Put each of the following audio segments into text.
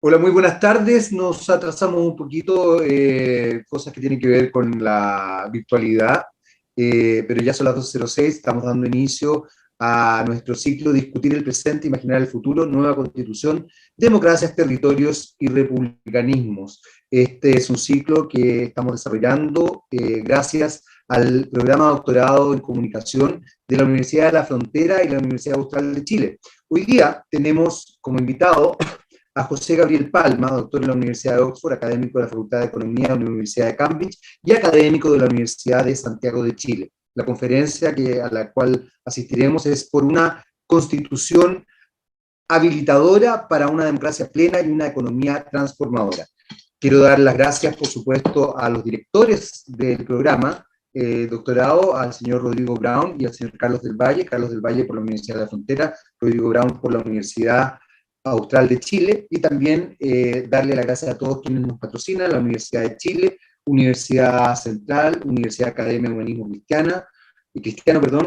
Hola, muy buenas tardes. Nos atrasamos un poquito, cosas que tienen que ver con la virtualidad, pero ya son las 12:06. Estamos dando inicio a nuestro ciclo Discutir el presente, imaginar el futuro, nueva constitución, democracias, territorios y republicanismos. Este es un ciclo que estamos desarrollando gracias al programa de doctorado en comunicación de la Universidad de la Frontera y la Universidad Austral de Chile. Hoy día tenemos como invitado a José Gabriel Palma, doctor en la Universidad de Oxford, académico de la Facultad de Economía de la Universidad de Cambridge y académico de la Universidad de Santiago de Chile. La conferencia a la cual asistiremos es por una constitución habilitadora para una democracia plena y una economía transformadora. Quiero dar las gracias, por supuesto, a los directores del programa, doctorado, al señor Rodrigo Brown y al señor Carlos del Valle por la Universidad de la Frontera, Rodrigo Brown por la Universidad Austral de Chile, y también darle las gracias a todos quienes nos patrocinan, la Universidad de Chile, Universidad Central, Universidad Academia de Humanismo Cristiano,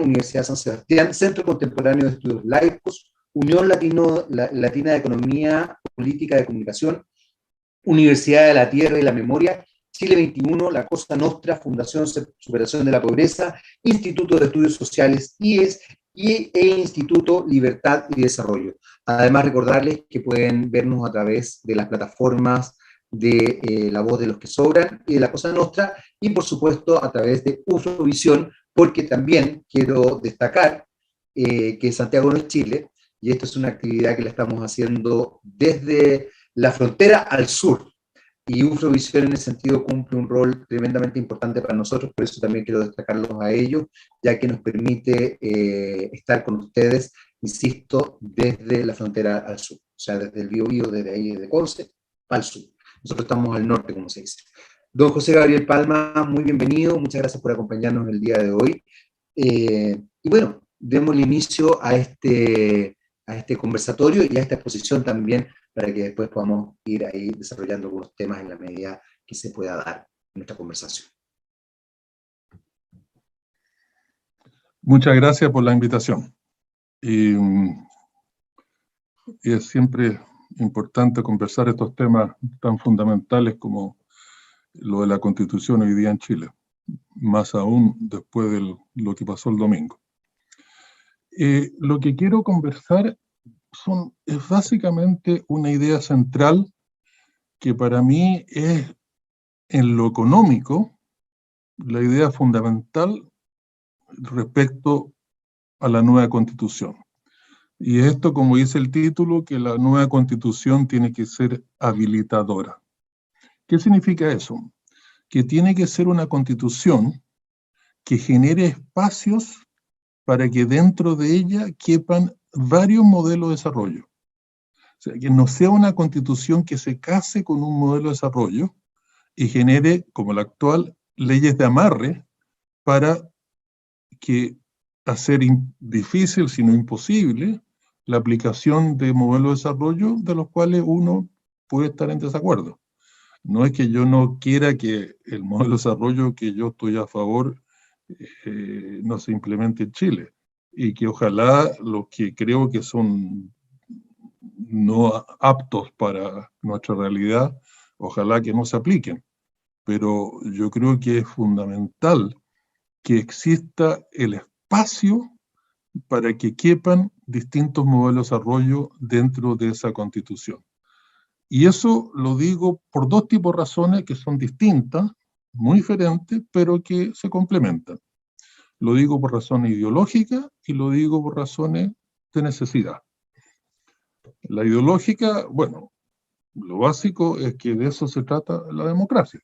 Universidad San Sebastián, Centro Contemporáneo de Estudios Laicos, Unión Latina de Economía Política de Comunicación, Universidad de la Tierra y la Memoria, Chile 21, la Cosa Nostra, Fundación Superación de la Pobreza, Instituto de Estudios Sociales, IES, e Instituto Libertad y Desarrollo. Además, recordarles que pueden vernos a través de las plataformas de La Voz de los que Sobran y de La Cosa Nostra, y por supuesto a través de Ufrovisión, porque también quiero destacar que Santiago no es Chile, y esto es una actividad que la estamos haciendo desde la frontera al sur. Y Ufrovisión en ese sentido cumple un rol tremendamente importante para nosotros, por eso también quiero destacarlos a ellos, ya que nos permite estar con ustedes, insisto, desde la frontera al sur, o sea, desde el Biobío, desde ahí, de Conce, al sur. Nosotros estamos al norte, como se dice. Don José Gabriel Palma, muy bienvenido, muchas gracias por acompañarnos el día de hoy. Y bueno, demos el inicio a este conversatorio y a esta exposición también, para que después podamos ir ahí desarrollando algunos temas en la medida que se pueda dar en nuestra conversación. Muchas gracias por la invitación. Y es siempre importante conversar estos temas tan fundamentales como lo de la Constitución hoy día en Chile, más aún después de lo que pasó el domingo. Lo que quiero conversar es básicamente una idea central que para mí es, en lo económico, la idea fundamental respecto a la nueva Constitución. Y esto, como dice el título, que la nueva Constitución tiene que ser habilitadora. ¿Qué significa eso? Que tiene que ser una Constitución que genere espacios para que dentro de ella quepan varios modelos de desarrollo. O sea, que no sea una Constitución que se case con un modelo de desarrollo y genere, como la actual, leyes de amarre para que hacer difícil, sino imposible, la aplicación de modelos de desarrollo de los cuales uno puede estar en desacuerdo. No es que yo no quiera que el modelo de desarrollo que yo estoy a favor no se implemente en Chile, y que ojalá los que creo que son no aptos para nuestra realidad, ojalá que no se apliquen. Pero yo creo que es fundamental que exista el espacio para que quepan distintos modelos de desarrollo dentro de esa Constitución. Y eso lo digo por dos tipos de razones que son distintas, muy diferentes, pero que se complementan. Lo digo por razones ideológicas y lo digo por razones de necesidad. La ideológica, bueno, lo básico es que de eso se trata la democracia.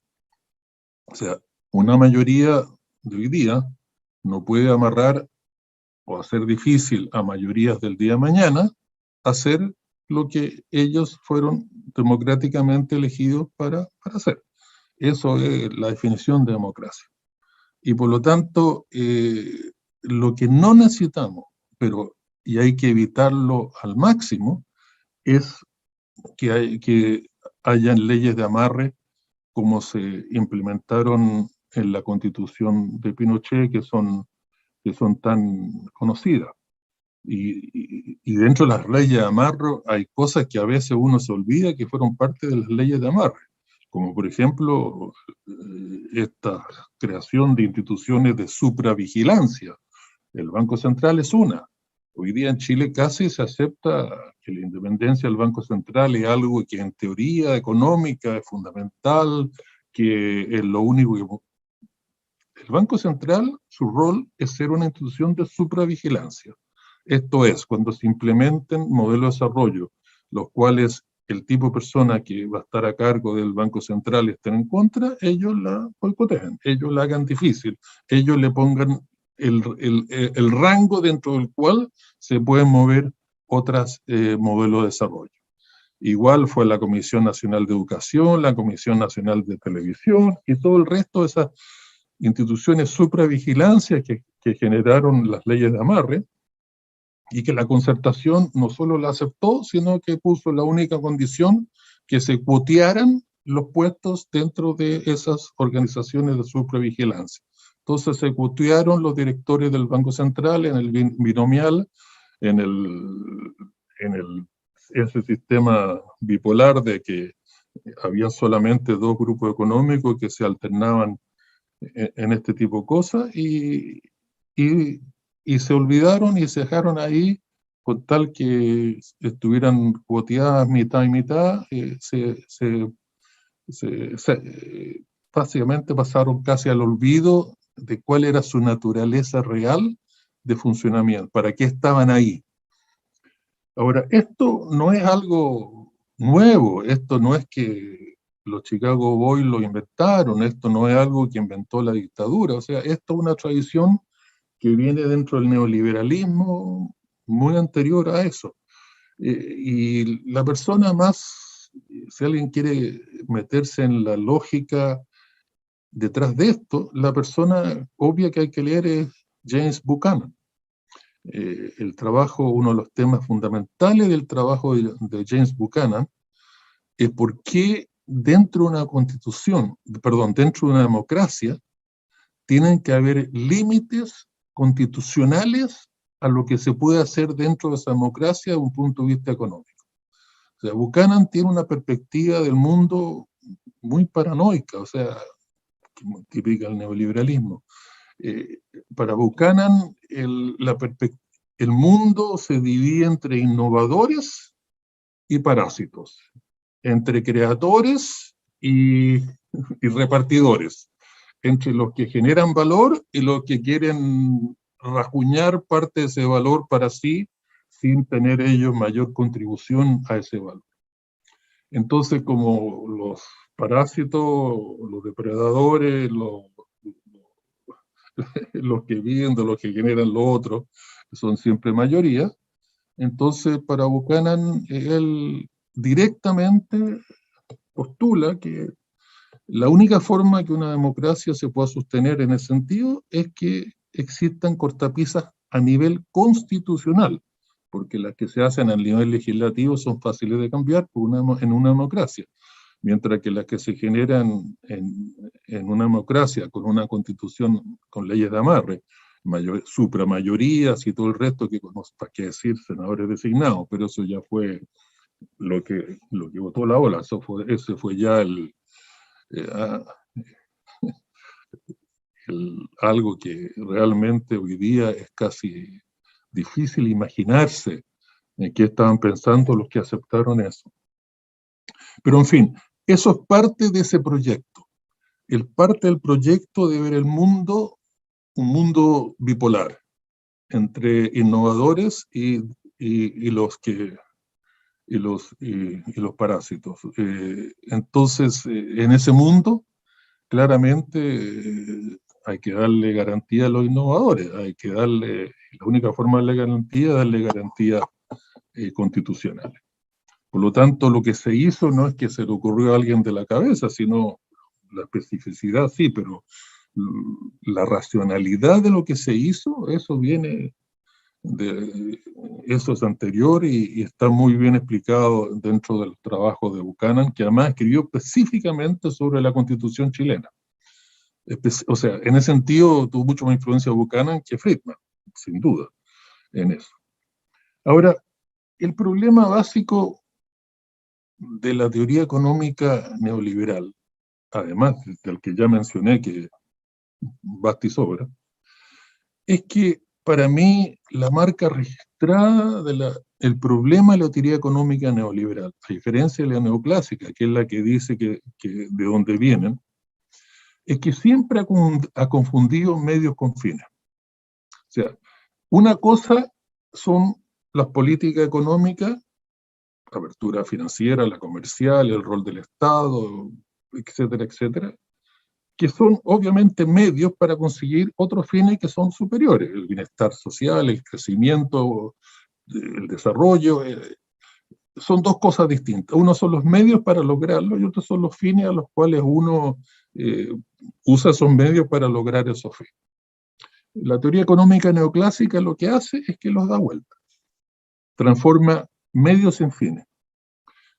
O sea, una mayoría de hoy día no puede amarrar o hacer difícil a mayorías del día de mañana hacer lo que ellos fueron democráticamente elegidos para hacer. Eso es la definición de democracia. Y por lo tanto, lo que no necesitamos, y hay que evitarlo al máximo, es que hayan leyes de amarre como se implementaron en la Constitución de Pinochet, que son tan conocidas. Y dentro de las leyes de amarre hay cosas que a veces uno se olvida que fueron parte de las leyes de amarre, como por ejemplo esta creación de instituciones de supravigilancia. El Banco Central es una. Hoy día en Chile casi se acepta que la independencia del Banco Central es algo que en teoría económica es fundamental, que es lo único que... El Banco Central, su rol es ser una institución de supravigilancia. Esto es, cuando se implementen modelos de desarrollo, los cuales el tipo de persona que va a estar a cargo del Banco Central estén en contra, ellos la boicoteen, ellos la hagan difícil, ellos le pongan el rango dentro del cual se pueden mover otros modelos de desarrollo. Igual fue la Comisión Nacional de Educación, la Comisión Nacional de Televisión y todo el resto de esas instituciones supravigilancia que generaron las leyes de amarre, y que la concertación no solo la aceptó, sino que puso la única condición que se cuotearan los puestos dentro de esas organizaciones de supravigilancia. Entonces se cuotearon los directores del Banco Central en el binomial, en ese sistema bipolar de que había solamente dos grupos económicos que se alternaban en este tipo de cosas, y se olvidaron y se dejaron ahí con tal que estuvieran cuoteadas mitad y mitad, básicamente pasaron casi al olvido de cuál era su naturaleza real de funcionamiento, para qué estaban ahí. Ahora, esto no es algo nuevo, esto no es que los Chicago Boys lo inventaron, esto no es algo que inventó la dictadura, o sea, esto es una tradición que viene dentro del neoliberalismo muy anterior a eso. Y la persona más, si alguien quiere meterse en la lógica detrás de esto, la persona obvia que hay que leer es James Buchanan. El trabajo, uno de los temas fundamentales del trabajo de James Buchanan es por qué dentro de una constitución, perdón, dentro de una democracia, tienen que haber límites constitucionales a lo que se puede hacer dentro de esa democracia desde un punto de vista económico. O sea, Buchanan tiene una perspectiva del mundo muy paranoica, o sea, típica del neoliberalismo. Para Buchanan, el mundo se divide entre innovadores y parásitos, entre creadores y repartidores, entre los que generan valor y los que quieren rajuñar parte de ese valor para sí, sin tener ellos mayor contribución a ese valor. Entonces, como los parásitos, los depredadores, los que viven de los que generan lo otro, son siempre mayoría, entonces para Buchanan, él directamente postula que la única forma que una democracia se pueda sostener en ese sentido es que existan cortapisas a nivel constitucional, porque las que se hacen a nivel legislativo son fáciles de cambiar en una democracia, mientras que las que se generan en una democracia con una constitución con leyes de amarre, supramayorías y todo el resto, que para qué decir senadores designados, pero eso ya fue lo que votó la ola, ese fue ya algo que realmente hoy día es casi difícil imaginarse en qué estaban pensando los que aceptaron eso. Pero en fin, eso es parte de ese proyecto. El parte del proyecto de ver el mundo, un mundo bipolar, entre innovadores y los parásitos. Entonces, en ese mundo, claramente hay que darle garantía a los innovadores, la única forma de darle garantía es darle garantías constitucionales. Por lo tanto, lo que se hizo no es que se le ocurrió a alguien de la cabeza, sino la especificidad sí, pero la racionalidad de lo que se hizo, eso es anterior y está muy bien explicado dentro del trabajo de Buchanan, que además escribió específicamente sobre la Constitución chilena. O sea, en ese sentido tuvo mucho más influencia Buchanan que Friedman, sin duda, en eso. Ahora, el problema básico de la teoría económica neoliberal, además del que ya mencioné, que basta y sobra, es que para mí la marca registrada el problema de la teoría económica neoliberal, a diferencia de la neoclásica, que es la que dice que de dónde vienen, es que siempre ha confundido medios con fines. O sea, una cosa son las políticas económicas, apertura financiera, la comercial, el rol del Estado, etcétera, etcétera, que son obviamente medios para conseguir otros fines que son superiores, el bienestar social, el crecimiento, el desarrollo, son dos cosas distintas. Uno son los medios para lograrlo y otros son los fines a los cuales uno eh, usa esos medios para lograr esos fines. La teoría económica neoclásica lo que hace es que los da vuelta, transforma medios en fines.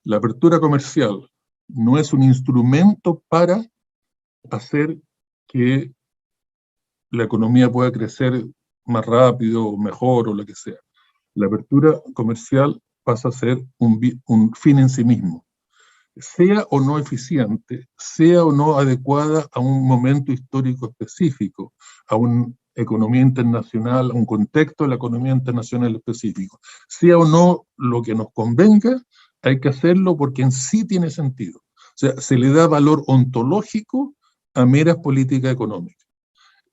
La apertura comercial no es un instrumento para hacer que la economía pueda crecer más rápido o mejor o lo que sea. La apertura comercial pasa a ser un fin en sí mismo, sea o no eficiente, sea o no adecuada a un momento histórico específico, a una economía internacional, a un contexto de la economía internacional específico, sea o no lo que nos convenga, hay que hacerlo porque en sí tiene sentido. O sea, se le da valor ontológico a meras políticas económicas.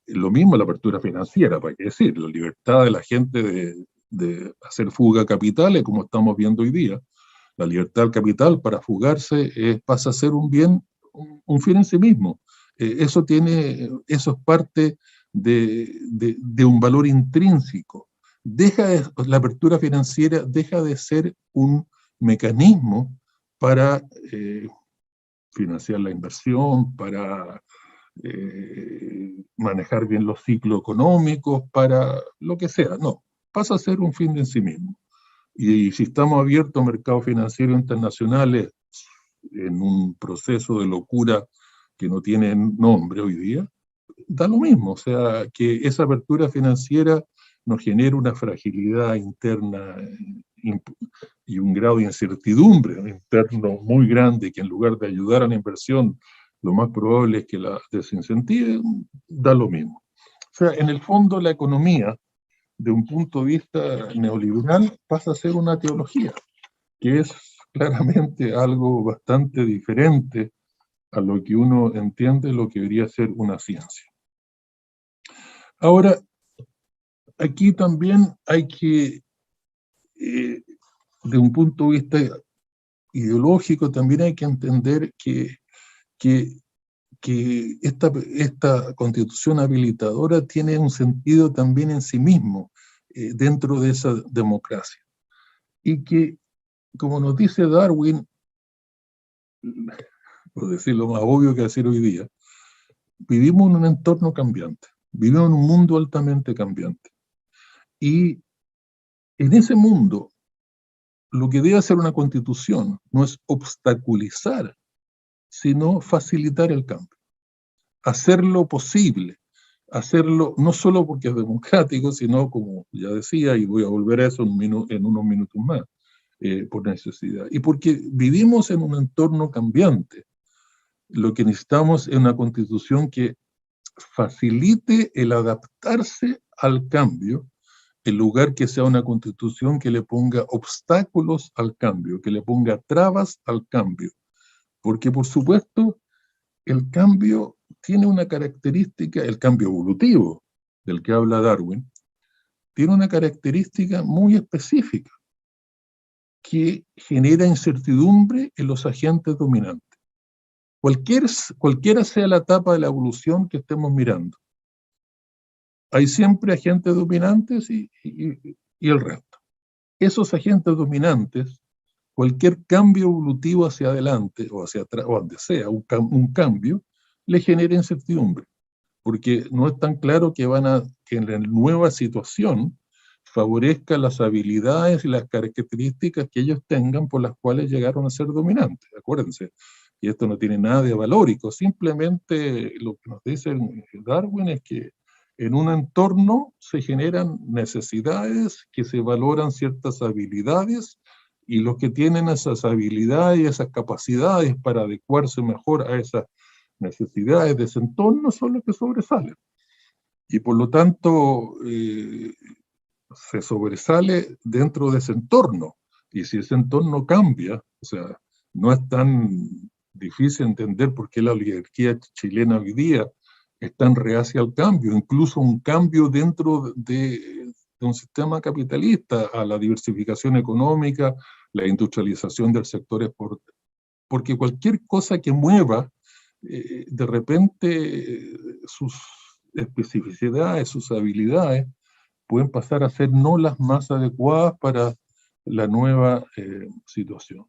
Lo mismo la apertura financiera, para qué decir, la libertad de la gente de hacer fuga a capitales, como estamos viendo hoy día. La libertad del capital para fugarse pasa a ser un bien, un fin en sí mismo. Eso es parte de un valor intrínseco. La apertura financiera deja de ser un mecanismo para financiar la inversión, para manejar bien los ciclos económicos, para lo que sea. No, pasa a ser un fin en sí mismo. Y si estamos abiertos a mercados financieros internacionales en un proceso de locura que no tiene nombre hoy día, da lo mismo. O sea, que esa apertura financiera nos genera una fragilidad interna y un grado de incertidumbre interno muy grande que en lugar de ayudar a la inversión, lo más probable es que la desincentive, da lo mismo. O sea, en el fondo la economía, de un punto de vista neoliberal, pasa a ser una teología, que es claramente algo bastante diferente a lo que uno entiende lo que debería ser una ciencia. Ahora, aquí también hay que, de un punto de vista ideológico, también hay que entender que esta constitución habilitadora tiene un sentido también en sí mismo, dentro de esa democracia. Y que, como nos dice Darwin, por decirlo más obvio que decir hoy día, vivimos en un entorno cambiante, vivimos en un mundo altamente cambiante. Y en ese mundo, lo que debe hacer una constitución no es obstaculizar, sino facilitar el cambio, hacerlo posible, hacerlo no solo porque es democrático, sino, como ya decía, y voy a volver a eso en unos minutos más, por necesidad. Y porque vivimos en un entorno cambiante, lo que necesitamos es una constitución que facilite el adaptarse al cambio, en lugar que sea una constitución que le ponga obstáculos al cambio, que le ponga trabas al cambio. Porque, por supuesto, el cambio tiene una característica, el cambio evolutivo del que habla Darwin, tiene una característica muy específica que genera incertidumbre en los agentes dominantes. Cualquiera sea la etapa de la evolución que estemos mirando, hay siempre agentes dominantes y el resto. Esos agentes dominantes, cualquier cambio evolutivo hacia adelante o hacia atrás, o donde sea, un cambio, le genera incertidumbre, porque no es tan claro que en la nueva situación favorezca las habilidades y las características que ellos tengan por las cuales llegaron a ser dominantes. Acuérdense, y esto no tiene nada de valórico, simplemente lo que nos dice Darwin es que en un entorno se generan necesidades, que se valoran ciertas habilidades, y los que tienen esas habilidades y esas capacidades para adecuarse mejor a esas necesidades de ese entorno son los que sobresalen. Y por lo tanto, se sobresale dentro de ese entorno. Y si ese entorno cambia, o sea, no es tan difícil entender por qué la oligarquía chilena hoy día es tan reacia al cambio, incluso un cambio dentro de un sistema capitalista, a la diversificación económica, la industrialización del sector exportador. Porque cualquier cosa que mueva, de repente sus especificidades, sus habilidades, pueden pasar a ser no las más adecuadas para la nueva situación.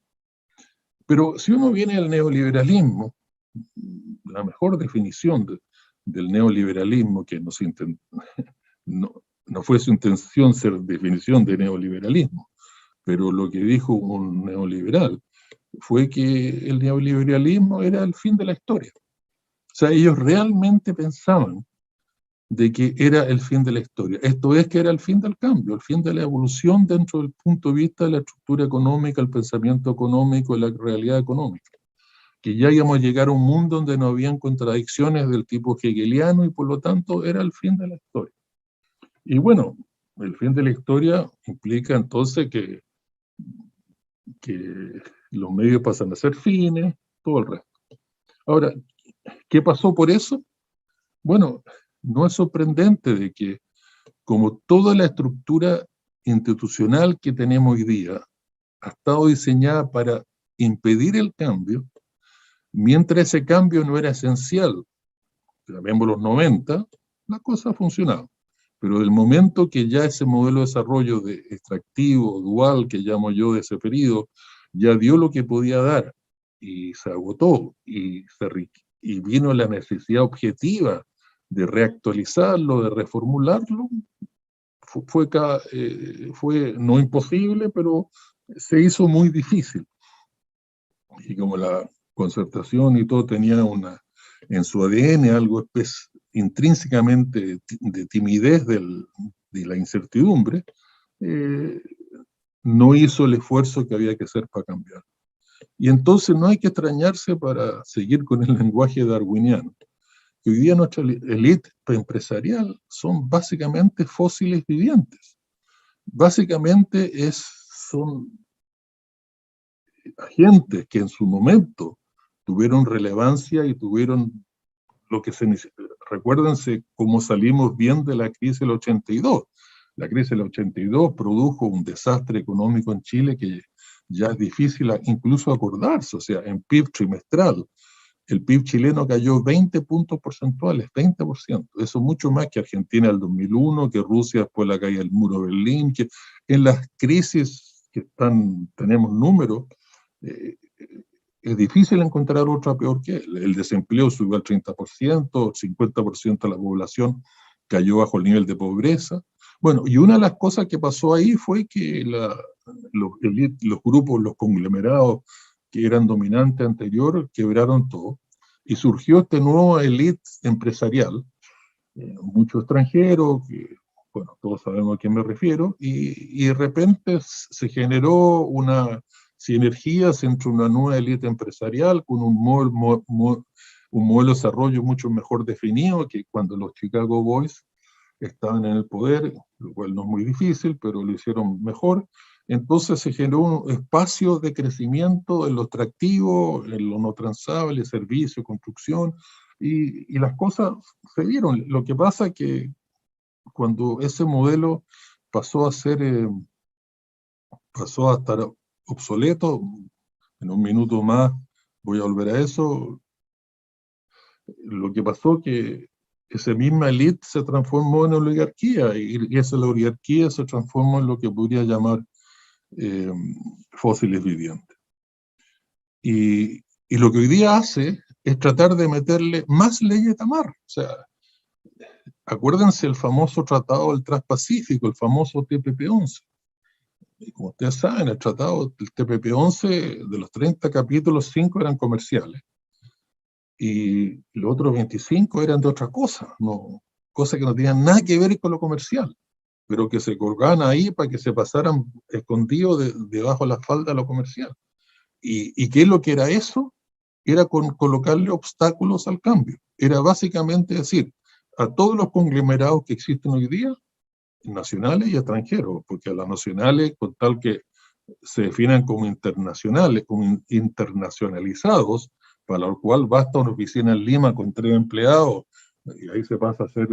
Pero si uno viene al neoliberalismo, la mejor definición del neoliberalismo, que no fue su intención ser definición de neoliberalismo, pero lo que dijo un neoliberal fue que el neoliberalismo era el fin de la historia. O sea, ellos realmente pensaban de que era el fin de la historia. Esto es que era el fin del cambio, el fin de la evolución dentro del punto de vista de la estructura económica, el pensamiento económico, la realidad económica. Que ya íbamos a llegar a un mundo donde no habían contradicciones del tipo hegeliano y por lo tanto era el fin de la historia. Y bueno, el fin de la historia implica entonces que los medios pasan a ser fines, todo el resto. Ahora, ¿qué pasó por eso? Bueno, no es sorprendente de que, como toda la estructura institucional que tenemos hoy día ha estado diseñada para impedir el cambio, mientras ese cambio no era esencial, llamemos los 90, la cosa funcionaba. Pero del momento que ya ese modelo de desarrollo de extractivo, dual, que llamo yo de ese periodo, ya dio lo que podía dar y se agotó y vino la necesidad objetiva de reactualizarlo, de reformularlo, fue no imposible, pero se hizo muy difícil. Y como la concertación y todo tenía en su ADN algo intrínsecamente de timidez de la incertidumbre, no hizo el esfuerzo que había que hacer para cambiar. Y entonces no hay que extrañarse, para seguir con el lenguaje darwiniano, que hoy día nuestra élite empresarial son básicamente fósiles vivientes. Básicamente son agentes que en su momento tuvieron relevancia y tuvieron lo que recuérdense cómo salimos bien de la crisis del 82. La crisis del 82 produjo un desastre económico en Chile que ya es difícil incluso acordarse. O sea, en PIB trimestral, el PIB chileno cayó 20 puntos porcentuales, 20%. Eso es mucho más que Argentina del 2001, que Rusia después de la caída del muro de Berlín, que en las crisis que tenemos números, es difícil encontrar otra peor que él. El desempleo subió al 30%, 50% de la población cayó bajo el nivel de pobreza. Bueno, y una de las cosas que pasó ahí fue que los grupos, los conglomerados que eran dominantes anterior, quebraron todo, y surgió este nuevo élite empresarial, muchos extranjeros, que, bueno, todos sabemos a quién me refiero, y de repente se generó una sinergias entre una nueva élite empresarial con un modelo de desarrollo mucho mejor definido que cuando los Chicago Boys estaban en el poder, lo cual no es muy difícil, pero lo hicieron mejor. Entonces se generó un espacio de crecimiento en lo extractivo, en lo no transable, servicio, construcción, y las cosas se dieron. Lo que pasa es que cuando ese modelo pasó a estar obsoleto, en un minuto más voy a volver a eso, lo que pasó que esa misma élite se transformó en oligarquía, y esa oligarquía se transformó en lo que podría llamar fósiles vivientes. Y lo que hoy día hace es tratar de meterle más leyes a mar. O sea, acuérdense el famoso Tratado del Transpacífico, el famoso TPP-11. Y como ustedes saben, el tratado del TPP-11, de los 30 capítulos, 5 eran comerciales. Y los otros 25 eran de otra cosa. No, cosas que no tenían nada que ver con lo comercial, pero que se colgaban ahí para que se pasaran escondidos debajo de la falda de lo comercial. ¿Y qué es lo que era eso? Era colocarle obstáculos al cambio. Era básicamente decir, a todos los conglomerados que existen hoy día, nacionales y extranjeros, porque a las nacionales, con tal que se definan como internacionales, como internacionalizados, para lo cual basta una oficina en Lima con 3 empleados, y ahí se pasa a ser,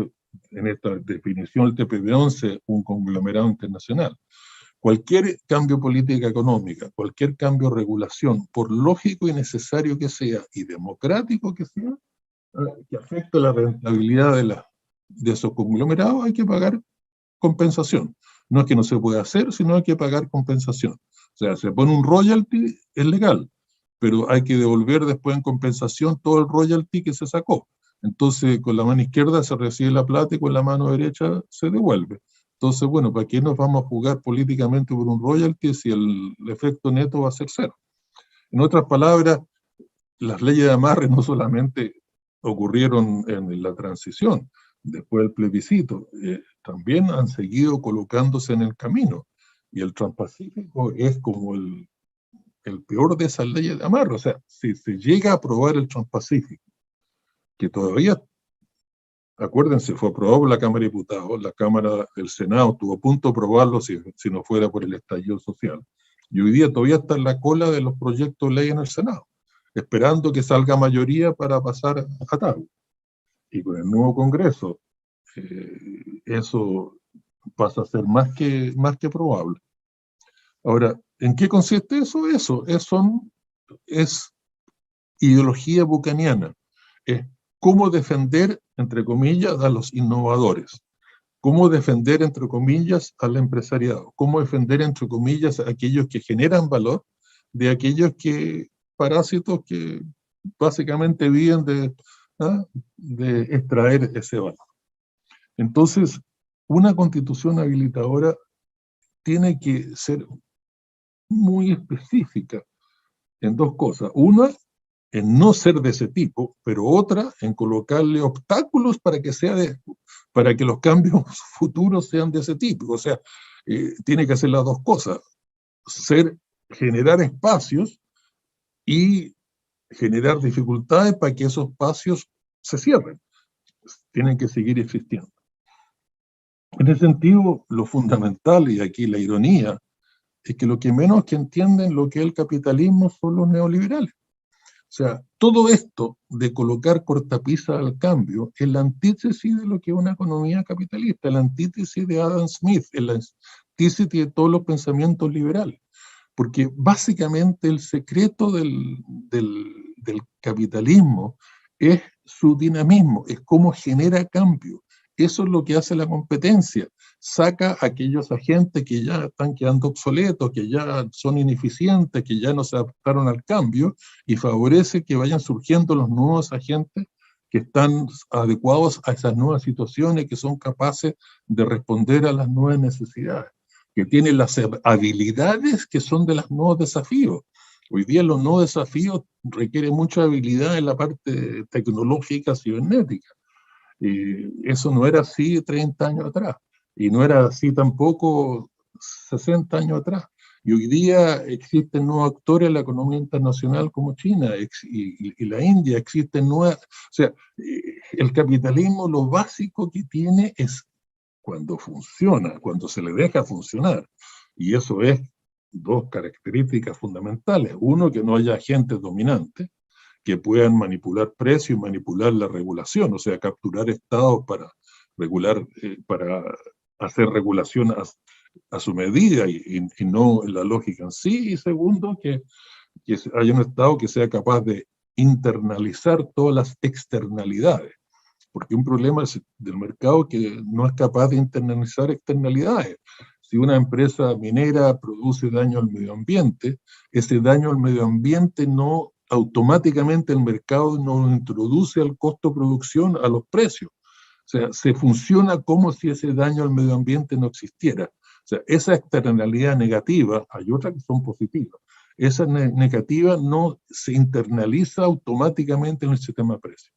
en esta definición el TPP-11, un conglomerado internacional. Cualquier cambio de política económica, cualquier cambio de regulación, por lógico y necesario que sea, y democrático que sea, que afecte la rentabilidad de esos conglomerados, hay que pagar compensación. No es que no se pueda hacer, sino hay que pagar compensación. O sea, se pone un royalty, es legal, pero hay que devolver después en compensación todo el royalty que se sacó. Entonces, con la mano izquierda se recibe la plata y con la mano derecha se devuelve. Entonces, bueno, ¿para qué nos vamos a jugar políticamente por un royalty si el efecto neto va a ser cero? En otras palabras, las leyes de amarre no solamente ocurrieron en la transición, después del plebiscito, también han seguido colocándose en el camino. Y el Transpacífico es como el peor de esas leyes de amarre. O sea, si se llega a aprobar el Transpacífico, que todavía, acuérdense, fue aprobado por la Cámara de Diputados, la Cámara del Senado estuvo a punto de aprobarlo si no fuera por el estallido social. Y hoy día todavía está en la cola de los proyectos de ley en el Senado, esperando que salga mayoría para pasar a cabo. Y con el nuevo Congreso, eso pasa a ser más que probable. Ahora, ¿en qué consiste eso? Es ideología bucaniana. Es cómo defender, entre comillas, a los innovadores. Cómo defender, entre comillas, al empresariado. Cómo defender, entre comillas, a aquellos que generan valor de aquellos parásitos que básicamente viven de extraer ese valor. Entonces, una constitución habilitadora tiene que ser muy específica en 2 cosas. Una, en no ser de ese tipo, pero otra, en colocarle obstáculos para que los cambios futuros sean de ese tipo. O sea, tiene que hacer las 2 cosas. Generar espacios y generar dificultades para que esos espacios se cierren. Tienen que seguir existiendo. En ese sentido, lo fundamental, y aquí la ironía, es que lo que menos que entienden lo que es el capitalismo son los neoliberales. O sea, todo esto de colocar cortapisas al cambio es la antítesis de lo que es una economía capitalista, la antítesis de Adam Smith, es la antítesis de todos los pensamientos liberales. Porque básicamente el secreto del capitalismo es su dinamismo, es cómo genera cambio. Eso es lo que hace la competencia. Saca a aquellos agentes que ya están quedando obsoletos, que ya son ineficientes, que ya no se adaptaron al cambio, y favorece que vayan surgiendo los nuevos agentes que están adecuados a esas nuevas situaciones, que son capaces de responder a las nuevas necesidades, que tienen las habilidades que son de los nuevos desafíos. Hoy día los nuevos desafíos requieren mucha habilidad en la parte tecnológica, cibernética. Eso no era así 30 años atrás, y no era así tampoco 60 años atrás. Y hoy día existen nuevos actores en la economía internacional como China y la India, existen nuevas... O sea, el capitalismo lo básico que tiene es cuando funciona, cuando se le deja funcionar. Y eso es 2 características fundamentales. Uno, que no haya agentes dominantes que puedan manipular precios y manipular la regulación, o sea, capturar estados para regular, para hacer regulación a su medida y no en la lógica en sí. Y segundo, que haya un estado que sea capaz de internalizar todas las externalidades, porque un problema del mercado que no es capaz de internalizar externalidades. Si una empresa minera produce daño al medio ambiente, ese daño al medio ambiente no automáticamente el mercado no introduce al costo de producción a los precios. O sea, se funciona como si ese daño al medio ambiente no existiera. O sea, esa externalidad negativa, hay otras que son positivas, esa negativa no se internaliza automáticamente en el sistema de precios.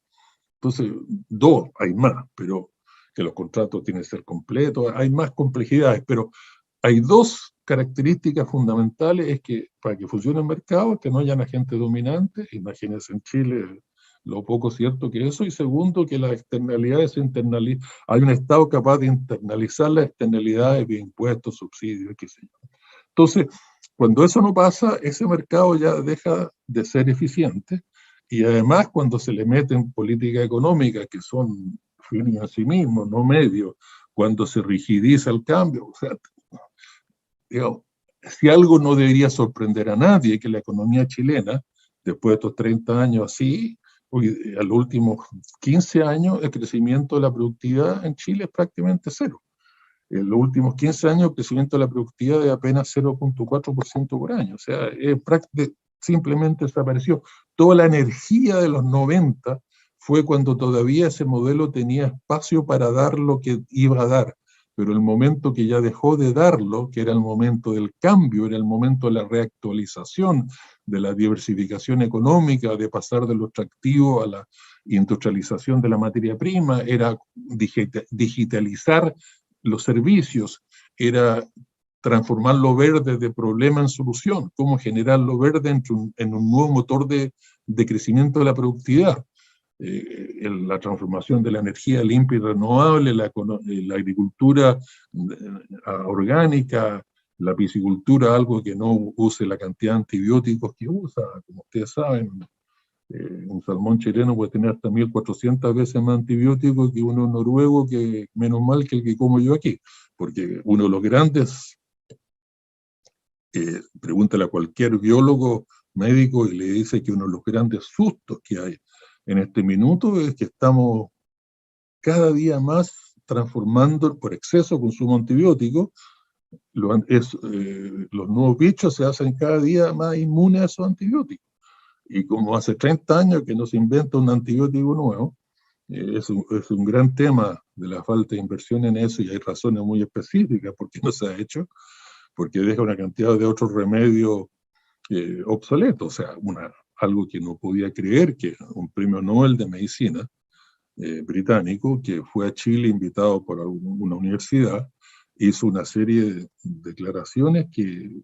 Entonces, 2, hay más, pero que los contratos tienen que ser completos, hay más complejidades, pero hay dos características fundamentales, es que para que funcione el mercado, que no hayan agentes dominantes, imagínense en Chile lo poco cierto que eso, y segundo, que las externalidades se internalizan, hay un Estado capaz de internalizar las externalidades de impuestos, subsidios, qué sé yo. Entonces, cuando eso no pasa, ese mercado ya deja de ser eficiente, y además cuando se le meten políticas económicas que son fines en sí mismos, no medios, cuando se rigidiza el cambio, o sea, digamos, si algo no debería sorprender a nadie, que la economía chilena, después de estos 30 años así, a los últimos 15 años, el crecimiento de la productividad en Chile es prácticamente cero. En los últimos 15 años, el crecimiento de la productividad es apenas 0,4% por año. O sea, simplemente desapareció. Toda la energía de los 90 fue cuando todavía ese modelo tenía espacio para dar lo que iba a dar. Pero el momento que ya dejó de darlo, que era el momento del cambio, era el momento de la reactualización, de la diversificación económica, de pasar de lo extractivo a la industrialización de la materia prima, era digitalizar los servicios, era transformar lo verde de problema en solución, cómo generar lo verde en un nuevo motor de crecimiento de la productividad. La transformación de la energía limpia y renovable, la agricultura orgánica, la piscicultura, algo que no use la cantidad de antibióticos que usa, como ustedes saben. Un salmón chileno puede tener hasta 1.400 veces más antibióticos que uno noruego, que menos mal que el que como yo aquí, porque uno de los grandes, pregúntale a cualquier biólogo médico y le dice que uno de los grandes sustos que hay en este minuto es que estamos cada día más transformando por exceso consumo antibiótico. Los nuevos bichos se hacen cada día más inmunes a esos antibióticos. Y como hace 30 años que no se inventa un antibiótico nuevo, es un gran tema de la falta de inversión en eso, y hay razones muy específicas por qué no se ha hecho, porque deja una cantidad de otros remedios obsoletos. O sea, algo que no podía creer, que un premio Nobel de Medicina británico, que fue a Chile invitado por una universidad, hizo una serie de declaraciones que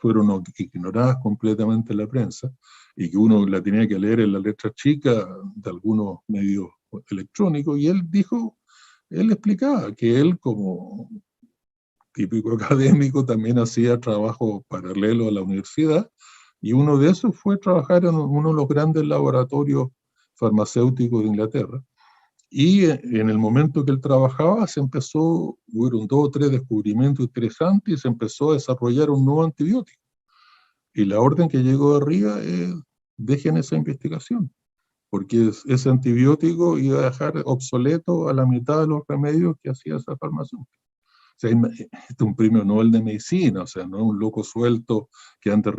fueron ignoradas completamente en la prensa, y que uno la tenía que leer en la letra chica de algunos medios electrónicos, y él explicaba que él, como típico académico, también hacía trabajo paralelo a la universidad, y uno de esos fue trabajar en uno de los grandes laboratorios farmacéuticos de Inglaterra. Y en el momento que él trabajaba, hubieron 2 o 3 descubrimientos interesantes, y se empezó a desarrollar un nuevo antibiótico. Y la orden que llegó de arriba es: dejen esa investigación, porque ese antibiótico iba a dejar obsoleto a la mitad de los remedios que hacía esa farmacéutica. O sea, este es un premio Nobel de Medicina, o sea, no es un loco suelto que ande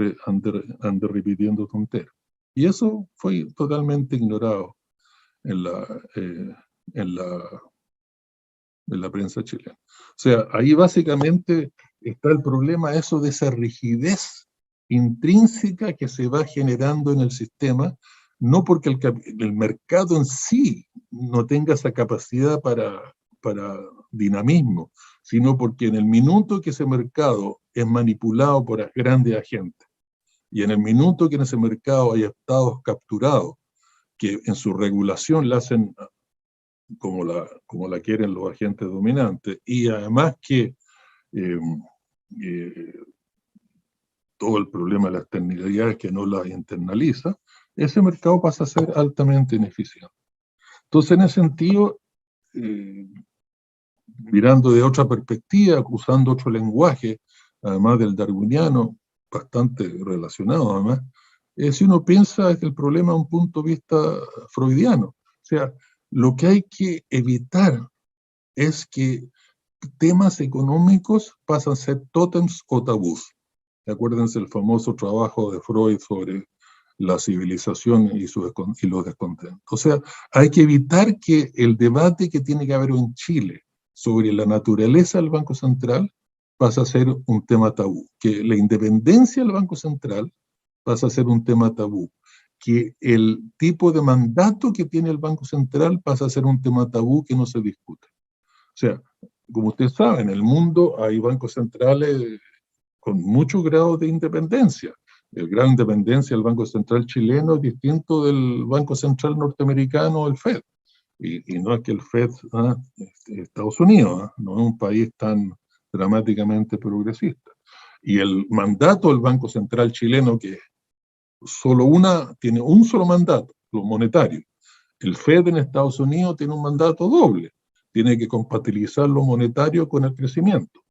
repitiendo tonteras. Y eso fue totalmente ignorado en la prensa chilena. O sea, ahí básicamente está el problema, eso de esa rigidez intrínseca que se va generando en el sistema, no porque el mercado en sí no tenga esa capacidad para dinamismo, sino porque en el minuto que ese mercado es manipulado por grandes agentes, y en el minuto que en ese mercado hay estados capturados, que en su regulación la hacen como la quieren los agentes dominantes, y además que todo el problema de las externalidades que no las internaliza, ese mercado pasa a ser altamente ineficiente. Entonces, en ese sentido, mirando de otra perspectiva, usando otro lenguaje, además del darwiniano, bastante relacionado además, si uno piensa que el problema es un punto de vista freudiano, o sea, lo que hay que evitar es que temas económicos pasan a ser tótems o tabús. Acuérdense el famoso trabajo de Freud sobre la civilización y los descontentos. O sea, hay que evitar que el debate que tiene que haber en Chile sobre la naturaleza del Banco Central pasa a ser un tema tabú, que la independencia del Banco Central pasa a ser un tema tabú, que el tipo de mandato que tiene el Banco Central pasa a ser un tema tabú que no se discute. sea, como ustedes saben, en el mundo hay bancos centrales con muchos grados de independencia. El grado de independencia del Banco Central chileno es distinto del Banco Central norteamericano, el Fed. Y no es que el Fed, Estados Unidos, no es un país tan dramáticamente progresista. Y el mandato del Banco Central chileno, que tiene un solo mandato, lo monetario. El Fed en Estados Unidos tiene un mandato doble. Tiene que compatibilizar lo monetario con el crecimiento.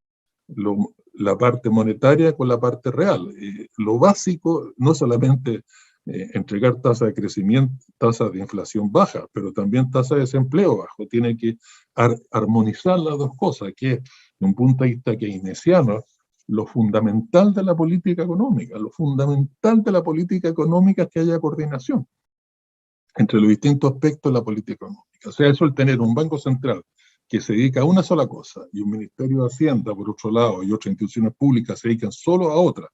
La parte monetaria con la parte real. Lo básico, no solamente entregar tasas de crecimiento, tasas de inflación baja, pero también tasas de desempleo bajo. Tiene que armonizar las dos cosas, que es, de un punto de vista keynesiano, lo fundamental de la política económica. Lo fundamental de la política económica es que haya coordinación entre los distintos aspectos de la política económica. O sea, eso, el tener un Banco Central que se dedica a una sola cosa, y un Ministerio de Hacienda, por otro lado, y otras instituciones públicas se dedican solo a otra,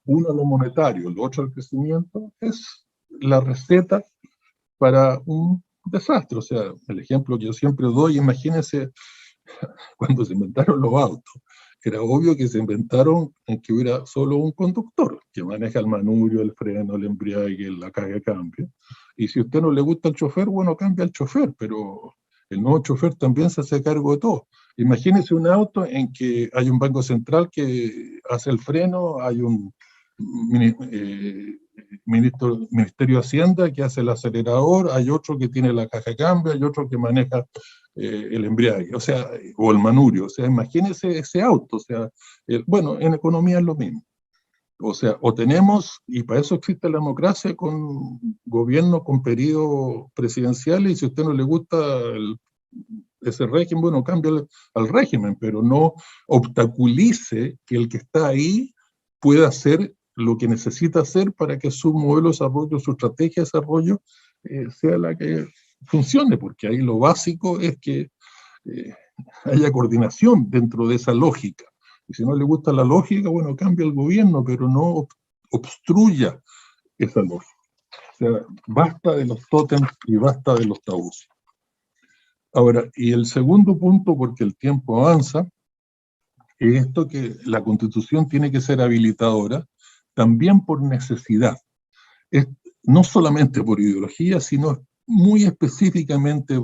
uno a lo monetario, el otro al crecimiento, es la receta para un desastre. O sea, el ejemplo que yo siempre doy, imagínense cuando se inventaron los autos. Era obvio que se inventaron en que hubiera solo un conductor, que maneja el manubrio, el freno, el embriague, la caja de cambio. Y si a usted no le gusta el chofer, bueno, cambia el chofer, pero el nuevo chofer también se hace cargo de todo. Imagínese un auto en que hay un banco central que hace el freno, hay un Ministerio de Hacienda que hace el acelerador, hay otro que tiene la caja de cambio, hay otro que maneja el embriague, o sea, o el manubrio. O sea, imagínese ese auto. O sea, bueno, en economía es lo mismo. O sea, o tenemos, y para eso existe la democracia, con gobierno con periodo presidencial, y si a usted no le gusta ese régimen, bueno, cambia al régimen, pero no obstaculice que el que está ahí pueda hacer lo que necesita hacer para que su modelo de desarrollo, su estrategia de desarrollo sea la que funcione, porque ahí lo básico es que haya coordinación dentro de esa lógica. Y si no le gusta la lógica, bueno, cambia el gobierno, pero no obstruya esa lógica. O sea, basta de los tótems y basta de los tabús. Ahora, y el segundo punto, porque el tiempo avanza, es esto, que la Constitución tiene que ser habilitadora también por necesidad. Es, no solamente por ideología, sino muy específicamente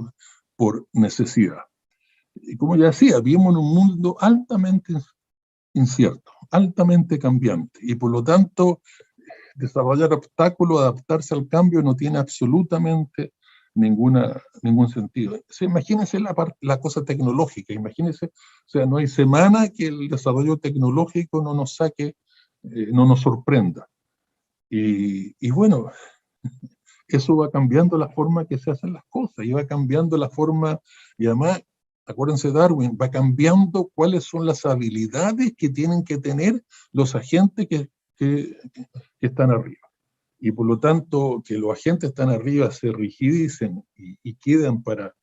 por necesidad. Y como ya decía, vivimos en un mundo altamente incierto, altamente cambiante, y por lo tanto desarrollar obstáculos, adaptarse al cambio, no tiene absolutamente ningún sentido. O sea, imagínense la cosa tecnológica, imagínense, o sea, no hay semana que el desarrollo tecnológico no nos saque, no nos sorprenda. Y bueno, eso va cambiando la forma que se hacen las cosas, y va cambiando la forma, y además, acuérdense, Darwin, va cambiando cuáles son las habilidades que tienen que tener los agentes que están arriba. Y por lo tanto, que los agentes están arriba se rigidicen y quedan para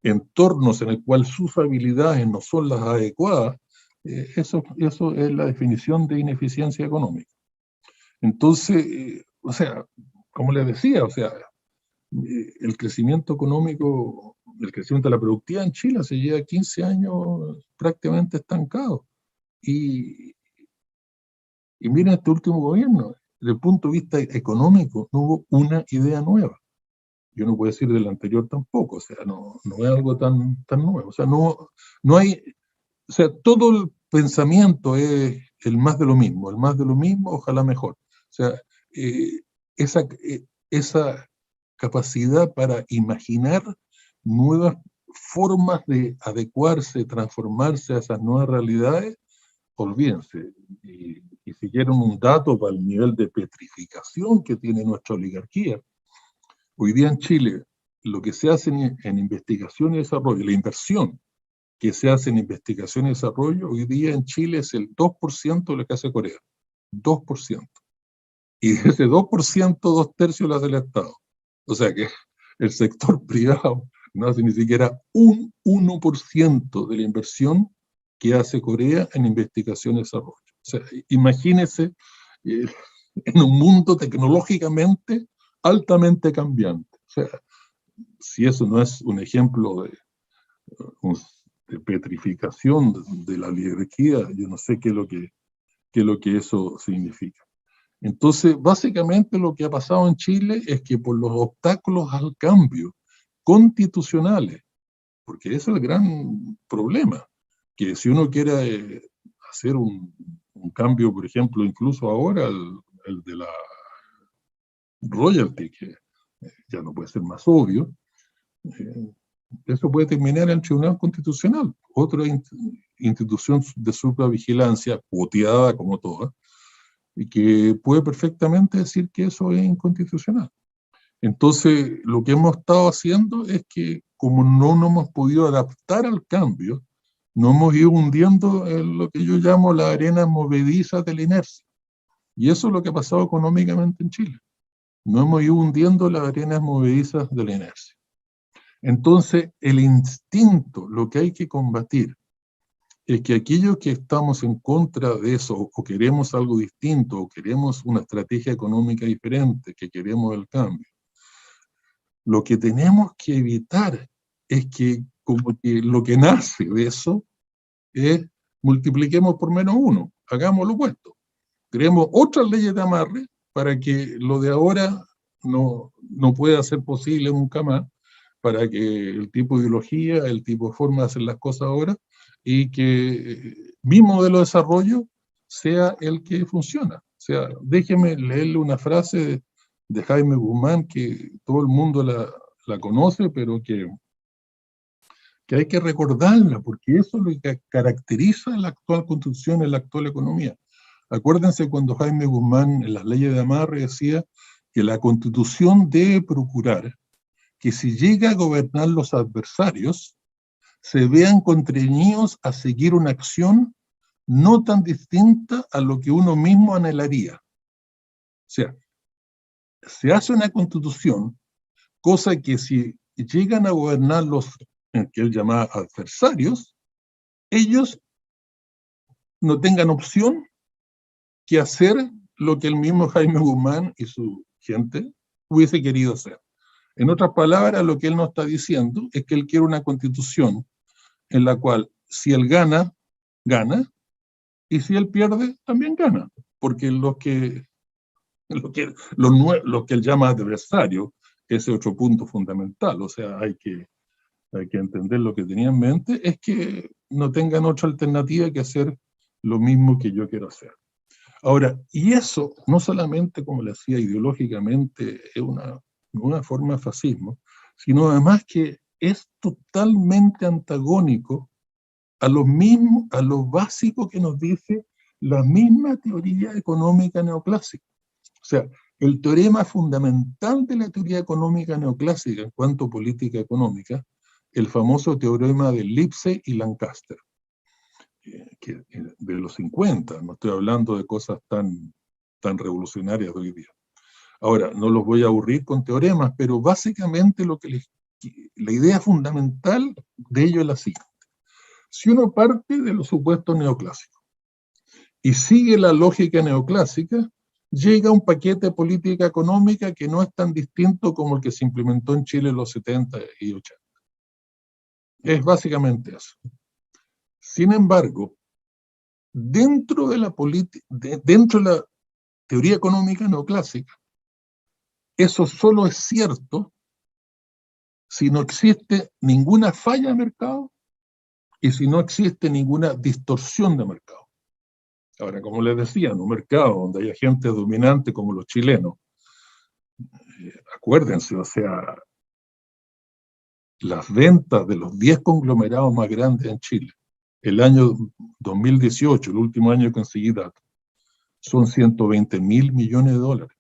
entornos en el cual sus habilidades no son las adecuadas, eso es la definición de ineficiencia económica. Entonces, o sea, como les decía, o sea, el crecimiento económico, el crecimiento de la productividad en Chile se lleva 15 años prácticamente estancado. Y miren este último gobierno, desde el punto de vista económico, no hubo una idea nueva. Yo no puedo decir del anterior tampoco, o sea, no es algo tan nuevo. O sea, no hay, o sea, todo el pensamiento es el más de lo mismo, ojalá mejor. O sea, esa capacidad para imaginar nuevas formas de adecuarse, transformarse a esas nuevas realidades, olvídense. Y si quieren un dato para el nivel de petrificación que tiene nuestra oligarquía, hoy día en Chile, lo que se hace en investigación y desarrollo, la inversión que se hace en investigación y desarrollo, hoy día en Chile es el 2% de lo que hace Corea. 2%. Y de ese 2%, 2/3 lo hace el Estado. O sea que el sector privado no hace ni siquiera un 1% de la inversión que hace Corea en investigación y desarrollo. O sea, imagínense en un mundo tecnológicamente altamente cambiante. O sea, si eso no es un ejemplo de petrificación de la oligarquía, yo no sé qué es lo que eso significa. Entonces, básicamente lo que ha pasado en Chile es que por los obstáculos al cambio constitucionales, porque ese es el gran problema, que si uno quiere hacer un cambio, por ejemplo, incluso ahora, el de la royalty, que ya no puede ser más obvio, eso puede terminar en el Tribunal Constitucional, otra institución de supravigilancia, cuoteada como todas, y que puede perfectamente decir que eso es inconstitucional. Entonces, lo que hemos estado haciendo es que, como no nos hemos podido adaptar al cambio, nos hemos ido hundiendo en lo que yo llamo la arena movediza de la inercia. Y eso es lo que ha pasado económicamente en Chile. Nos hemos ido hundiendo las arenas movedizas de la inercia. Entonces, el instinto, lo que hay que combatir, es que aquellos que estamos en contra de eso, o queremos algo distinto, o queremos una estrategia económica diferente, que queremos el cambio, lo que tenemos que evitar es que, como que lo que nace de eso es multipliquemos por -1, hagamos lo opuesto. Creemos otras leyes de amarre para que lo de ahora no pueda ser posible nunca más, para que el tipo de ideología, el tipo de forma de hacer las cosas ahora, y que mi modelo de desarrollo sea el que funciona. O sea, déjeme leerle una frase de Jaime Guzmán, que todo el mundo la conoce, pero que hay que recordarla, porque eso es lo que caracteriza la actual constitución, la actual economía. Acuérdense cuando Jaime Guzmán en las leyes de amarre decía que la constitución debe procurar que si llega a gobernar los adversarios, se vean constreñidos a seguir una acción no tan distinta a lo que uno mismo anhelaría. O sea, se hace una constitución, cosa que si llegan a gobernar los que él llamaba adversarios, ellos no tengan opción que hacer lo que el mismo Jaime Guzmán y su gente hubiese querido hacer. En otras palabras, lo que él nos está diciendo es que él quiere una constitución en la cual si él gana, gana, y si él pierde, también gana, porque lo que él llama adversario, ese es otro punto fundamental, o sea, hay que entender lo que tenía en mente, es que no tengan otra alternativa que hacer lo mismo que yo quiero hacer. Ahora, y eso no solamente, como le decía, ideológicamente es una forma de fascismo, sino además que es totalmente antagónico a lo básico que nos dice la misma teoría económica neoclásica. O sea, el teorema fundamental de la teoría económica neoclásica en cuanto a política económica, el famoso teorema de Lipse y Lancaster, de los 50, no estoy hablando de cosas tan revolucionarias de hoy día. Ahora, no los voy a aburrir con teoremas, pero básicamente la idea fundamental de ello es la siguiente. Si uno parte de los supuestos neoclásicos y sigue la lógica neoclásica, llega a un paquete de política económica que no es tan distinto como el que se implementó en Chile en los 70 y 80. Es básicamente eso. Sin embargo, dentro de la teoría económica neoclásica, eso solo es cierto si no existe ninguna falla de mercado y si no existe ninguna distorsión de mercado. Ahora, como les decía, en un mercado donde hay gente dominante como los chilenos, acuérdense, o sea, las ventas de los 10 conglomerados más grandes en Chile, el año 2018, el último año que conseguí datos, son 120.000 millones de dólares.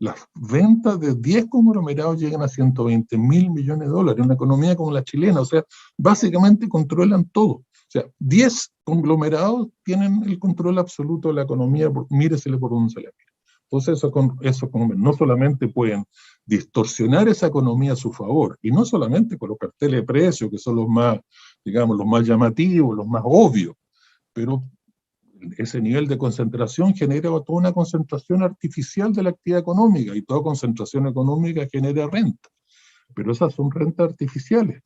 Las ventas de 10 conglomerados llegan a 120.000 millones de dólares, una economía como la chilena, o sea, básicamente controlan todo. O sea, 10 conglomerados tienen el control absoluto de la economía, míresele por donde se le mire. Entonces, eso no solamente pueden distorsionar esa economía a su favor, y no solamente con los carteles de precios, que son los más, digamos, los más llamativos, los más obvios, pero ese nivel de concentración genera toda una concentración artificial de la actividad económica, y toda concentración económica genera renta, pero esas son rentas artificiales.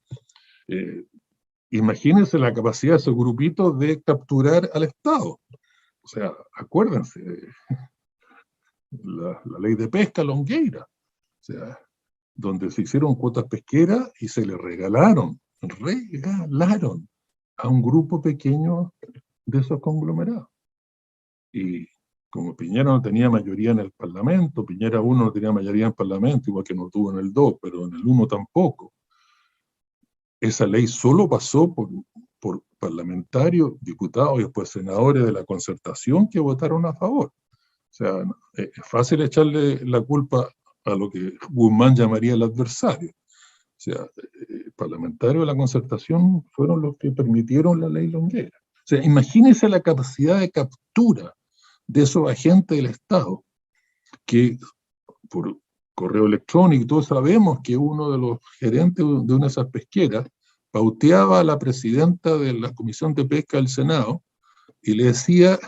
imagínense la capacidad de esos grupitos de capturar al Estado. O sea, acuérdense, la ley de pesca Longueira, o sea, donde se hicieron cuotas pesqueras y se le regalaron a un grupo pequeño de esos conglomerados. Y como Piñera no tenía mayoría en el Parlamento, Piñera 1 no tenía mayoría en el Parlamento, igual que no tuvo en el 2, pero en el 1 tampoco. Esa ley solo pasó por parlamentarios, diputados y después senadores de la concertación que votaron a favor. O sea, es fácil echarle la culpa a lo que Guzmán llamaría el adversario. O sea, parlamentarios de la concertación fueron los que permitieron la ley Longueira. O sea, imagínense la capacidad de captura de esos agentes del Estado, que por correo electrónico, todos sabemos que uno de los gerentes de una de esas pesqueras pauteaba a la presidenta de la Comisión de Pesca del Senado y le decía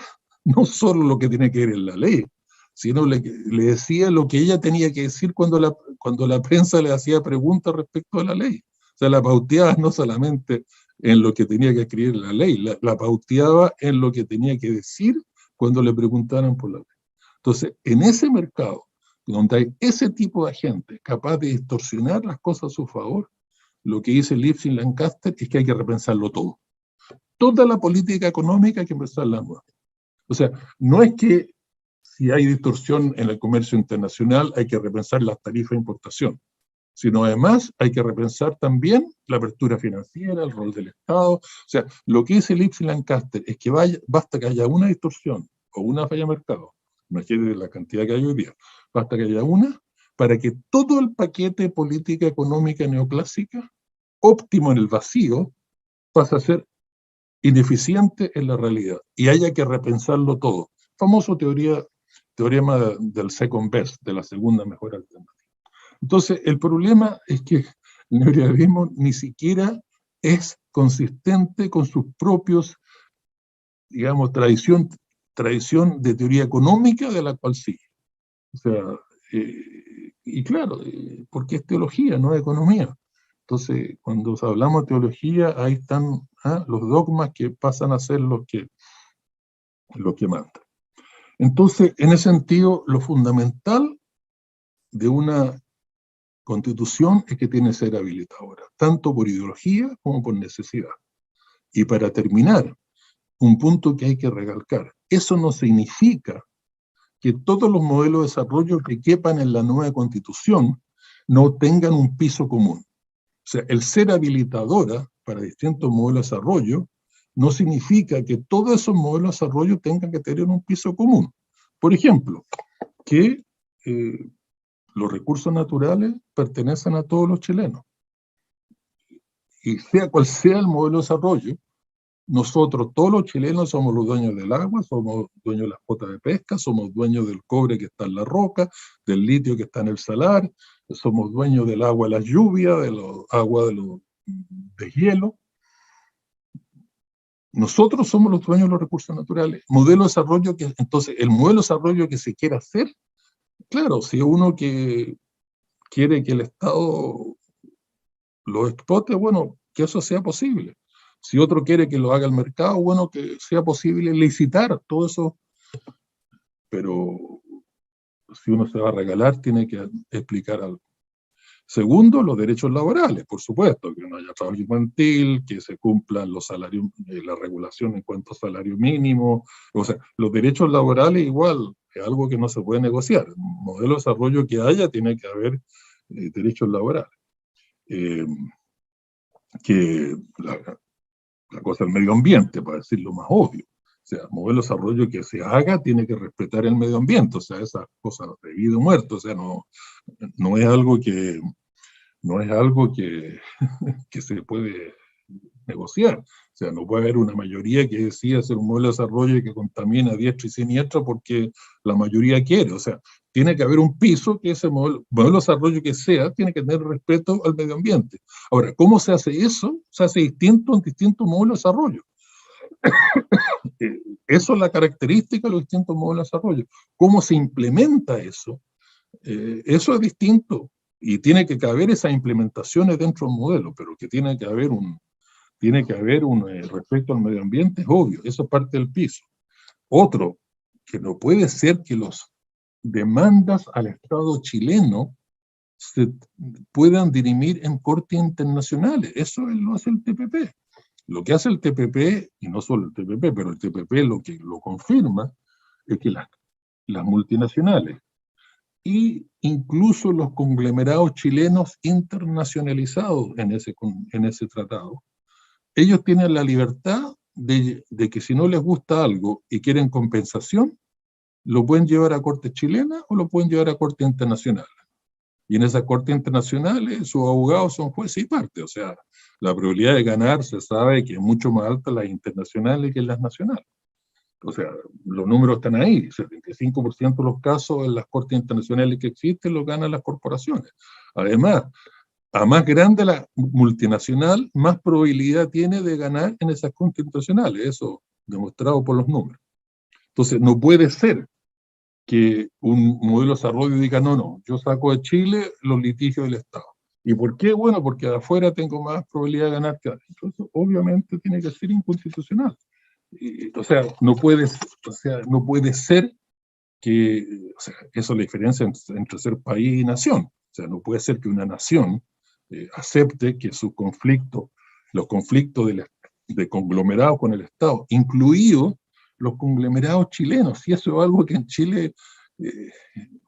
no solo lo que tiene que ver en la ley, sino le decía lo que ella tenía que decir cuando la prensa le hacía preguntas respecto a la ley. O sea, la pauteaba no solamente en lo que tenía que escribir la ley, la pauteaba en lo que tenía que decir cuando le preguntaran por la ley. Entonces, en ese mercado, donde hay ese tipo de gente capaz de distorsionar las cosas a su favor, lo que dice Lipsy Lancaster es que hay que repensarlo todo. Toda la política económica hay que empezarla nueva. O sea, no es que si hay distorsión en el comercio internacional hay que repensar las tarifas de importación, sino además hay que repensar también la apertura financiera, el rol del Estado. O sea, lo que dice Lipsy Lancaster es que basta que haya una distorsión o una falla de mercado, imagínate la cantidad que hay hoy día, basta que haya una para que todo el paquete de política económica neoclásica, óptimo en el vacío, pase a ser ineficiente en la realidad y haya que repensarlo todo. Famoso teorema del second best, de la segunda mejor alternativa. Entonces, el problema es que el neoliberalismo ni siquiera es consistente con sus propios, digamos, tradición de teoría económica de la cual sigue. O sea, y claro, porque es teología, no es economía. Entonces, cuando hablamos de teología, ahí están los dogmas que pasan a ser los que mandan. Entonces, en ese sentido, lo fundamental de una constitución es que tiene que ser habilitadora, tanto por ideología como por necesidad. Y para terminar, un punto que hay que recalcar, eso no significa que todos los modelos de desarrollo que quepan en la nueva constitución no tengan un piso común. O sea, el ser habilitadora para distintos modelos de desarrollo no significa que todos esos modelos de desarrollo tengan que tener un piso común. Por ejemplo, que los recursos naturales pertenecen a todos los chilenos. Y sea cual sea el modelo de desarrollo, nosotros, todos los chilenos, somos los dueños del agua, somos dueños de las cuotas de pesca, somos dueños del cobre que está en la roca, del litio que está en el salar, somos dueños del agua de las lluvias, del agua de los deshielo. Nosotros somos los dueños de los recursos naturales. Modelo de desarrollo entonces, el modelo de desarrollo que se quiera hacer, claro, si uno que quiere que el Estado lo explote, bueno, que eso sea posible. Si otro quiere que lo haga el mercado, bueno, que sea posible licitar todo eso. Pero si uno se va a regalar, tiene que explicar algo. Segundo, los derechos laborales, por supuesto, que no haya trabajo infantil, que se cumplan los salarios, la regulación en cuanto a salario mínimo. O sea, los derechos laborales igual es algo que no se puede negociar. Un modelo de desarrollo que haya, tiene que haber derechos laborales. Que la cosa del medio ambiente, para decirlo más obvio. O sea, modelo de desarrollo que se haga tiene que respetar el medio ambiente, o sea, esas cosas de vida o muerte, o sea, no es algo que que se puede negociar. O sea, no puede haber una mayoría que decida hacer un modelo de desarrollo que contamina a diestra y siniestra porque la mayoría quiere. O sea, tiene que haber un piso que ese modelo de desarrollo que sea, tiene que tener respeto al medio ambiente. Ahora, ¿cómo se hace eso? Se hace distinto en distintos modelos de desarrollo. Eso es la característica de los distintos modelos de desarrollo. ¿Cómo se implementa eso? Eso es distinto y tiene que caber esas implementaciones dentro del modelo, pero que tiene que haber tiene que haber un respeto al medio ambiente, es obvio, eso es parte del piso. Otro, que no puede ser que las demandas al Estado chileno se puedan dirimir en cortes internacionales. Eso lo hace el TPP. Lo que hace el TPP, y no solo el TPP, pero el TPP lo que lo confirma, es que las multinacionales e incluso los conglomerados chilenos internacionalizados en ese tratado, ellos tienen la libertad de que si no les gusta algo y quieren compensación, lo pueden llevar a cortes chilenas o lo pueden llevar a cortes internacionales. Y en esas cortes internacionales sus abogados son jueces y parte. O sea, la probabilidad de ganar se sabe que es mucho más alta en las internacionales que en las nacionales. O sea, los números están ahí. 75% de los casos en las cortes internacionales que existen los ganan las corporaciones. Además, a más grande la multinacional, más probabilidad tiene de ganar en esas cortes internacionales. Eso demostrado por los números. Entonces, no puede ser que un modelo de desarrollo diga, no, yo saco de Chile los litigios del Estado. ¿Y por qué? Bueno, porque de afuera tengo más probabilidad de ganar que adentro. Eso obviamente tiene que ser inconstitucional. O sea, no puede ser que, o sea, eso es la diferencia entre ser país y nación. O sea, no puede ser que una nación acepte que sus conflictos, los conflictos de conglomerados con el Estado, incluidos los conglomerados chilenos, y eso es algo que en Chile,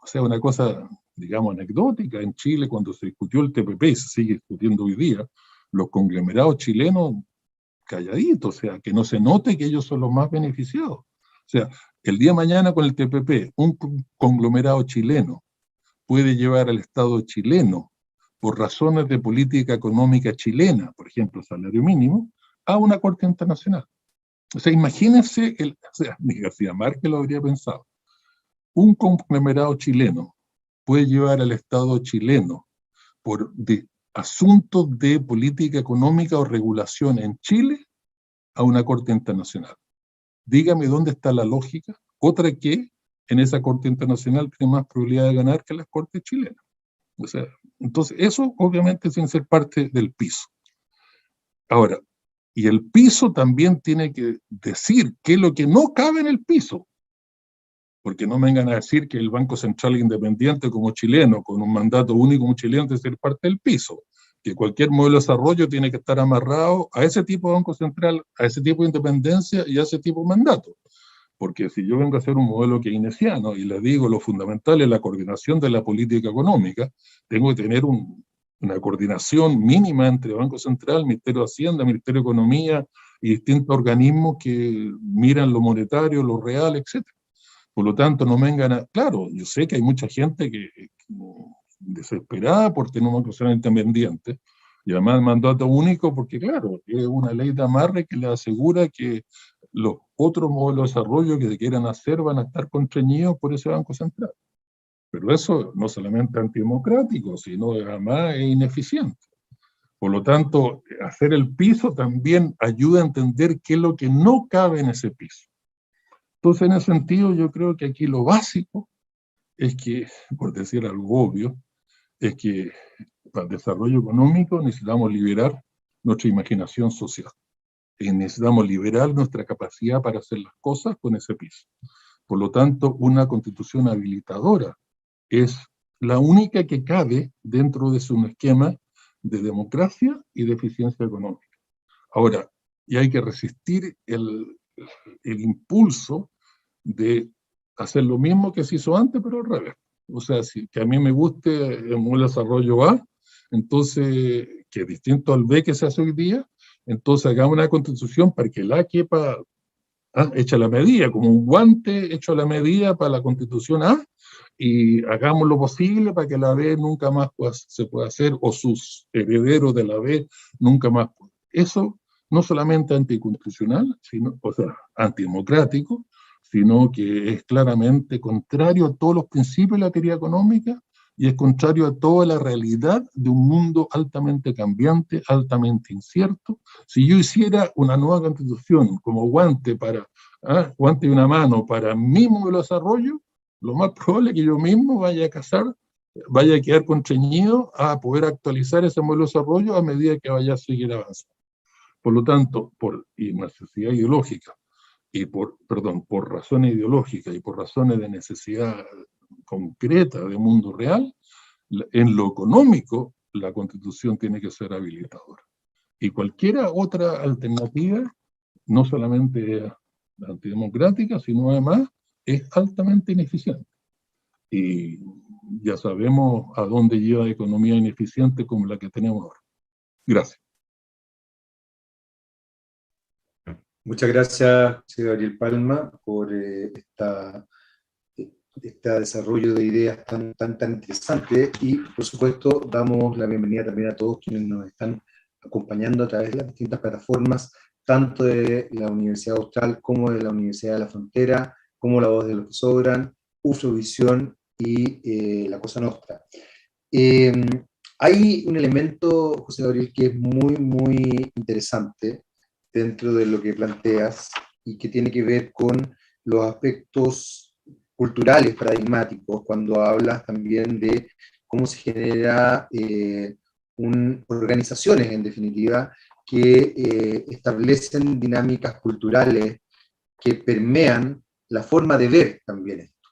o sea, una cosa, digamos, anecdótica. En Chile, cuando se discutió el TPP, y se sigue discutiendo hoy día, los conglomerados chilenos calladitos, o sea, que no se note que ellos son los más beneficiados. O sea, el día de mañana con el TPP, un conglomerado chileno puede llevar al Estado chileno, por razones de política económica chilena, por ejemplo, salario mínimo, a una corte internacional. O sea, imagínense, o sea, ni García Márquez lo habría pensado. Un conglomerado chileno puede llevar al Estado chileno por asuntos de política económica o regulación en Chile a una corte internacional. Dígame dónde está la lógica. Otra que en esa corte internacional tiene más probabilidad de ganar que las cortes chilenas. O sea, entonces eso obviamente tiene que ser parte del piso. Ahora, y el piso también tiene que decir qué es lo que no cabe en el piso. Porque no me vengan a decir que el Banco Central Independiente como chileno, con un mandato único como chileno, debe ser parte del piso. Que cualquier modelo de desarrollo tiene que estar amarrado a ese tipo de Banco Central, a ese tipo de independencia y a ese tipo de mandato. Porque si yo vengo a hacer un modelo keynesiano y le digo lo fundamental es la coordinación de la política económica, tengo que tener una coordinación mínima entre Banco Central, Ministerio de Hacienda, Ministerio de Economía y distintos organismos que miran lo monetario, lo real, etc. Por lo tanto, no me vengan a... Claro, yo sé que hay mucha gente que desesperada por tener una cosa independiente, y además mandato único, porque claro, es una ley de amarre que le asegura que los otros modelos de desarrollo que se quieran hacer van a estar constreñidos por ese Banco Central. Pero eso no solamente es antidemocrático, sino además es ineficiente. Por lo tanto, hacer el piso también ayuda a entender qué es lo que no cabe en ese piso. Entonces, en ese sentido, yo creo que aquí lo básico es que, por decir algo obvio, es que para el desarrollo económico necesitamos liberar nuestra imaginación social. Y necesitamos liberar nuestra capacidad para hacer las cosas con ese piso. Por lo tanto, una constitución habilitadora es la única que cabe dentro de su esquema de democracia y de eficiencia económica. Ahora, y hay que resistir el impulso de hacer lo mismo que se hizo antes, pero al revés. O sea, si que a mí me guste el modelo de desarrollo A, entonces, que es distinto al B que se hace hoy día, entonces hagamos una constitución para que el A quepa hecha a la medida, como un guante hecho a la medida para la constitución A, y hagamos lo posible para que la B nunca más se pueda hacer, o sus herederos de la B nunca más. Eso no solamente anticonstitucional, sino, o sea, antidemocrático, sino que es claramente contrario a todos los principios de la teoría económica y es contrario a toda la realidad de un mundo altamente cambiante, altamente incierto. Si yo hiciera una nueva constitución como guante guante de una mano para mi modelo de desarrollo, lo más probable es que yo mismo vaya a quedar constreñido a poder actualizar ese modelo de desarrollo a medida que vaya a seguir avanzando. Por lo tanto, por necesidad ideológica, por razones ideológicas y por razones de necesidad concreta de mundo real, en lo económico, la Constitución tiene que ser habilitadora. Y cualquier otra alternativa, no solamente es antidemocrática, sino además es altamente ineficiente. Y ya sabemos a dónde lleva economía ineficiente como la que tenemos ahora. Gracias. Muchas gracias, José Gabriel Palma, por este desarrollo de ideas tan interesante, y por supuesto damos la bienvenida también a todos quienes nos están acompañando a través de las distintas plataformas, tanto de la Universidad Austral como de la Universidad de la Frontera, como La Voz de los que Sobran, Ufrovisión y La Cosa Nostra. Hay un elemento, José Gabriel, que es muy interesante dentro de lo que planteas y que tiene que ver con los aspectos culturales paradigmáticos, cuando hablas también de cómo se genera organizaciones, en definitiva, que establecen dinámicas culturales que permean la forma de ver también esto.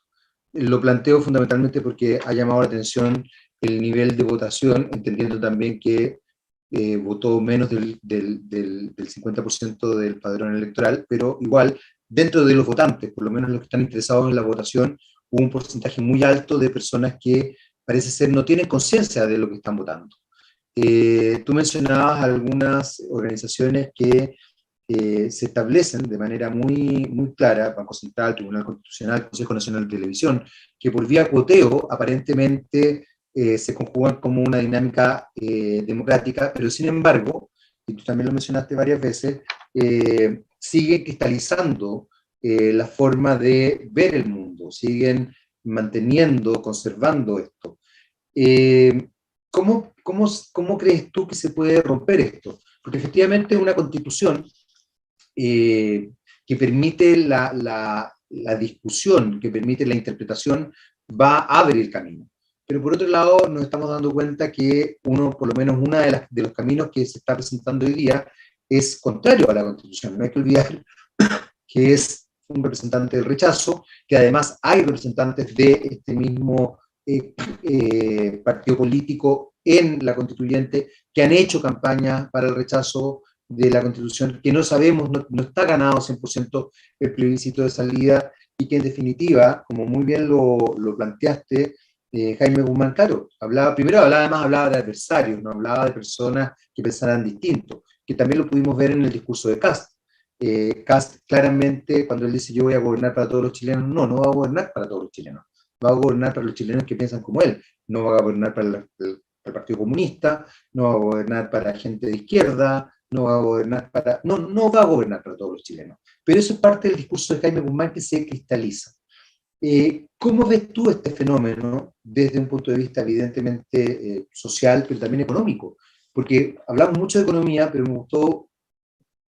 Lo planteo fundamentalmente porque ha llamado la atención el nivel de votación, entendiendo también que votó menos del 50% del padrón electoral, pero igual, dentro de los votantes, por lo menos los que están interesados en la votación, hubo un porcentaje muy alto de personas que parece ser no tienen conciencia de lo que están votando. Tú mencionabas algunas organizaciones que se establecen de manera muy clara, Banco Central, Tribunal Constitucional, Consejo Nacional de Televisión, que por vía cuoteo aparentemente se conjugan como una dinámica democrática, pero sin embargo, y tú también lo mencionaste varias veces, sigue cristalizando la forma de ver el mundo, siguen manteniendo, conservando esto. ¿Cómo crees tú que se puede romper esto? Porque efectivamente una constitución que permite la discusión, que permite la interpretación, abre el camino. Pero por otro lado, nos estamos dando cuenta que por lo menos uno de los caminos que se está presentando hoy día es contrario a la Constitución. No hay que olvidar que es un representante del rechazo, que además hay representantes de este mismo partido político en la constituyente que han hecho campaña para el rechazo de la Constitución, que no sabemos, no está ganado 100% el plebiscito de salida, y que en definitiva, como muy bien lo planteaste, Jaime Guzmán, claro, hablaba de adversarios, no hablaba de personas que pensaran distinto, que también lo pudimos ver en el discurso de Kast. Kast claramente, cuando él dice yo voy a gobernar para todos los chilenos, no va a gobernar para todos los chilenos, va a gobernar para los chilenos que piensan como él, no va a gobernar para el Partido Comunista, no va a gobernar para gente de izquierda, no va a gobernar para todos los chilenos. Pero eso es parte del discurso de Jaime Guzmán que se cristaliza. ¿Cómo ves tú este fenómeno desde un punto de vista evidentemente social, pero también económico? Porque hablamos mucho de economía, pero me gustó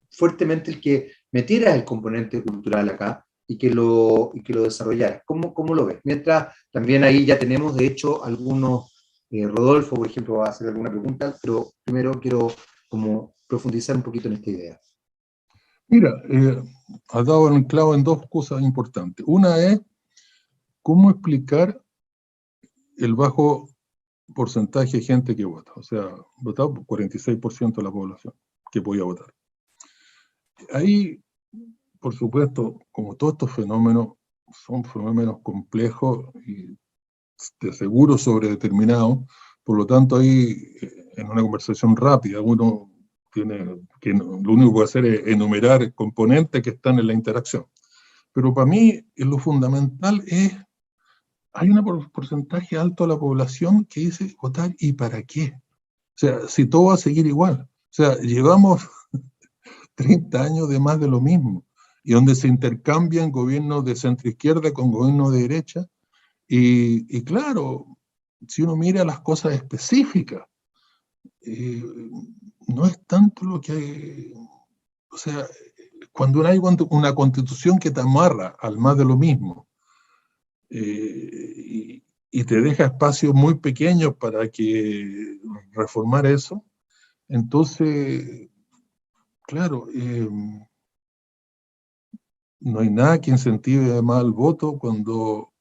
fuertemente el que metieras el componente cultural acá y que lo desarrollaras. ¿Cómo lo ves? Mientras también ahí ya tenemos, de hecho, algunos, Rodolfo, por ejemplo, va a hacer alguna pregunta, pero primero quiero como profundizar un poquito en esta idea. Mira, has dado el clavo en dos cosas importantes. Una es cómo explicar el bajo porcentaje de gente que vota. O sea, votado por 46% de la población que podía votar. Ahí, por supuesto, como todos estos fenómenos, son fenómenos complejos y de seguro sobredeterminados, por lo tanto ahí, en una conversación rápida, uno tiene que lo único que puede hacer es enumerar componentes que están en la interacción. Pero para mí, lo fundamental es, hay un porcentaje alto de la población que dice votar, ¿y para qué? O sea, si todo va a seguir igual. O sea, llevamos 30 años de más de lo mismo, y donde se intercambian gobiernos de centro-izquierda con gobiernos de derecha, y claro, si uno mira las cosas específicas, no es tanto lo que... O sea, cuando hay una constitución que te amarra al más de lo mismo, y te deja espacios muy pequeños para que reformar eso, entonces claro, no hay nada que incentive además el voto cuando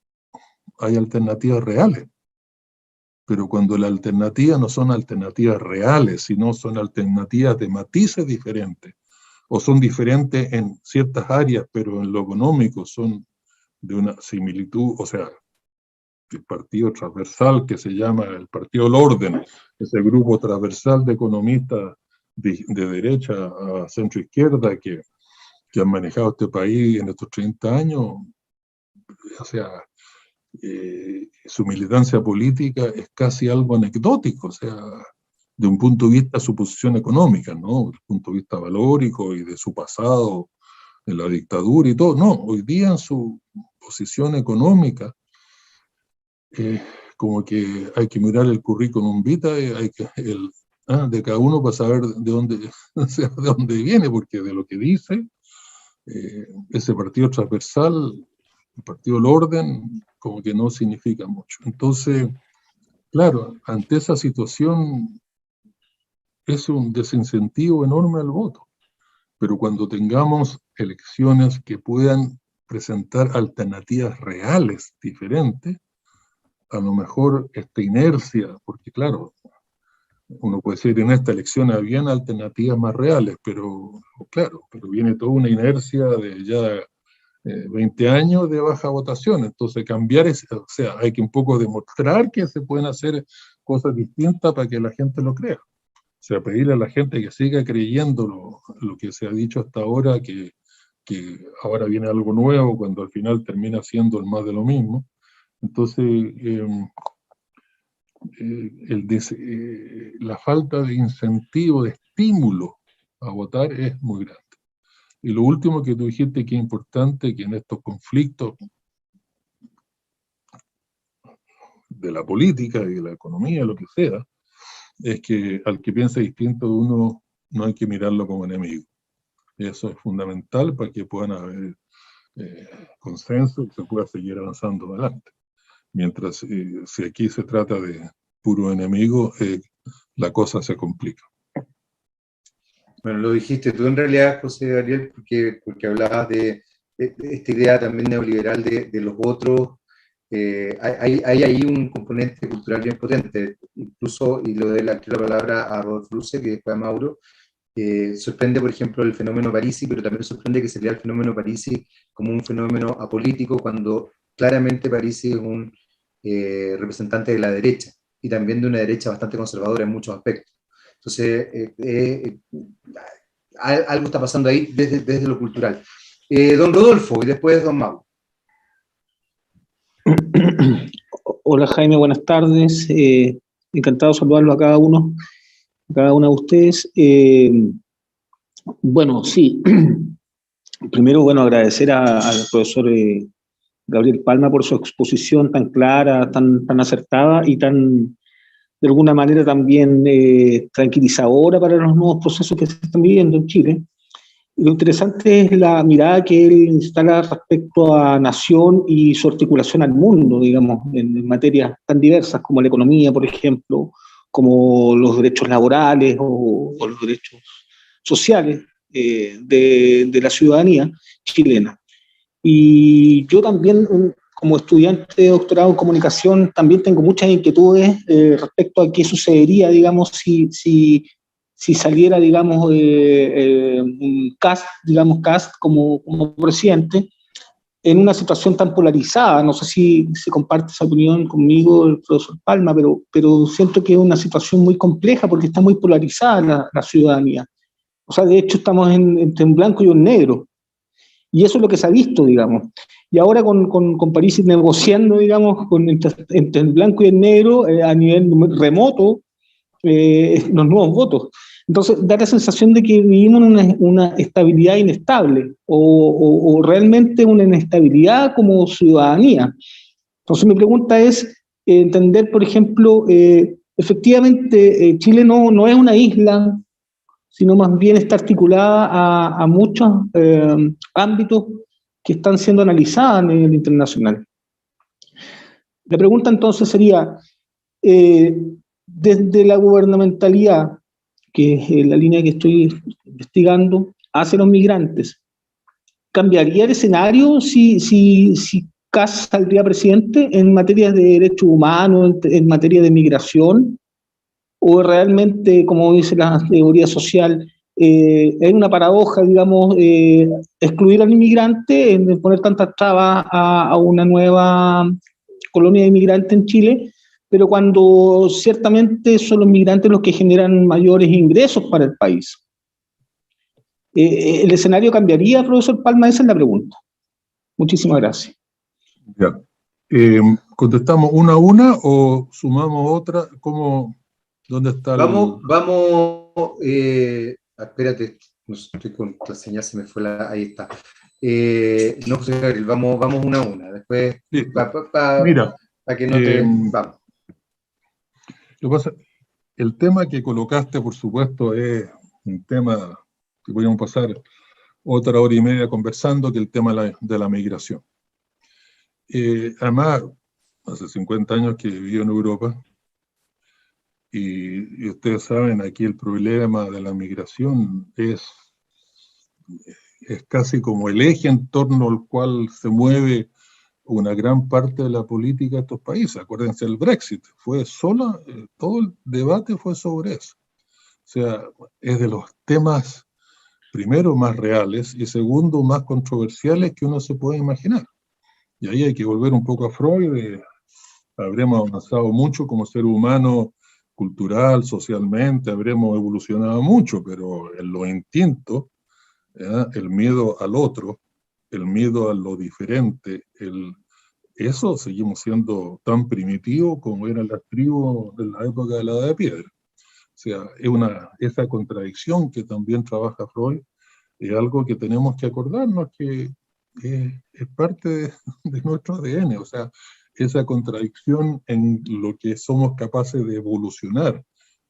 hay alternativas reales. Pero cuando las alternativas no son alternativas reales, sino son alternativas de matices diferentes, o son diferentes en ciertas áreas, pero en lo económico son de una similitud, o sea, el partido transversal que se llama el Partido del Orden, ese grupo transversal de economistas de derecha a centro izquierda que han manejado este país en estos 30 años, o sea, su militancia política es casi algo anecdótico, o sea, de un punto de vista de su posición económica, ¿no? Del punto de vista valórico y de su pasado en la dictadura y todo. No, hoy día en su posición económica, como que hay que mirar el currículum vitae, hay que, de cada uno para saber de dónde, o sea, de dónde viene, porque de lo que dice, ese partido transversal, el Partido del Orden, como que no significa mucho. Entonces, claro, ante esa situación es un desincentivo enorme al voto, pero cuando tengamos elecciones que puedan presentar alternativas reales diferentes, a lo mejor esta inercia, porque claro, uno puede decir en esta elección habían alternativas más reales, pero claro, pero viene toda una inercia de ya 20 años de baja votación, entonces cambiar, o sea, hay que un poco demostrar que se pueden hacer cosas distintas para que la gente lo crea. O sea, pedirle a la gente que siga creyendo lo que se ha dicho hasta ahora, que ahora viene algo nuevo, cuando al final termina siendo el más de lo mismo. Entonces, la falta de incentivo, de estímulo a votar es muy grande. Y lo último que tú dijiste que es importante, que en estos conflictos de la política y de la economía, lo que sea, es que al que piensa distinto de uno no hay que mirarlo como enemigo. Eso es fundamental para que puedan haber consenso y se pueda seguir avanzando adelante. Mientras si aquí se trata de puro enemigo, la cosa se complica. Bueno, lo dijiste tú en realidad, José Gabriel, porque hablabas de esta idea también neoliberal de los otros. Hay ahí un componente cultural bien potente, incluso, y lo de la palabra a Rodolfo Luce, que después a Mauro, sorprende, por ejemplo, el fenómeno Parisi, pero también sorprende que se lea el fenómeno Parisi como un fenómeno apolítico, cuando claramente Parisi es un representante de la derecha, y también de una derecha bastante conservadora en muchos aspectos. Entonces, algo está pasando ahí desde lo cultural. Don Rodolfo, y después don Mauro. Hola Jaime, buenas tardes. Encantado de saludarlo a cada uno, a cada una de ustedes. Bueno, sí. Primero, bueno, agradecer al profesor Gabriel Palma por su exposición tan clara, tan acertada y tan, de alguna manera, también tranquilizadora para los nuevos procesos que se están viviendo en Chile. Lo interesante es la mirada que él instala respecto a nación y su articulación al mundo, digamos, en materias tan diversas como la economía, por ejemplo, como los derechos laborales o los derechos sociales de la ciudadanía chilena. Y yo también, como estudiante de doctorado en comunicación, también tengo muchas inquietudes respecto a qué sucedería, digamos, si saliera, digamos, un Kast como presidente, en una situación tan polarizada. No sé si se comparte esa opinión conmigo el profesor Palma, pero siento que es una situación muy compleja porque está muy polarizada la ciudadanía. O sea, de hecho estamos entre un blanco y un negro. Y eso es lo que se ha visto, digamos. Y ahora con París negociando, digamos, entre el blanco y el negro a nivel remoto, los nuevos votos. Entonces, da la sensación de que vivimos una estabilidad inestable o realmente una inestabilidad como ciudadanía. Entonces, mi pregunta es entender, por ejemplo, efectivamente, Chile no es una isla, sino más bien está articulada a muchos ámbitos que están siendo analizados a nivel internacional. La pregunta entonces sería, desde la gubernamentalidad, que es la línea que estoy investigando, hacia los migrantes. ¿Cambiaría el escenario si Kast saldría presidente en materia de derechos humanos, en materia de migración? ¿O realmente, como dice la teoría social, es una paradoja, digamos, excluir al inmigrante, en poner tantas trabas a una nueva colonia de inmigrantes en Chile, pero cuando ciertamente son los migrantes los que generan mayores ingresos para el país? ¿El escenario cambiaría, profesor Palma? Esa es la pregunta. Muchísimas gracias. Ya. ¿Contestamos una a una o sumamos otra? ¿Dónde está espérate, no estoy con la señal, se me fue ahí está. No, José Gabriel, vamos una a una, después, Mira, para que no te... Vamos. Lo que pasa, el tema que colocaste, por supuesto, es un tema que podríamos pasar otra hora y media conversando, que el tema de la migración. Además, hace 50 años que viví en Europa, y ustedes saben, aquí el problema de la migración es casi como el eje en torno al cual se mueve una gran parte de la política de estos países. Acuérdense del Brexit, todo el debate fue sobre eso. O sea, es de los temas, primero, más reales y segundo, más controversiales que uno se puede imaginar. Y ahí hay que volver un poco a Freud. Habremos avanzado mucho como ser humano, cultural, socialmente, habremos evolucionado mucho, pero en los instintos, el miedo al otro, el miedo a lo diferente, eso seguimos siendo tan primitivo como eran las tribus de la época de la Edad de Piedra. O sea, esa contradicción que también trabaja Freud es algo que tenemos que acordarnos que es parte de nuestro ADN. O sea, esa contradicción en lo que somos capaces de evolucionar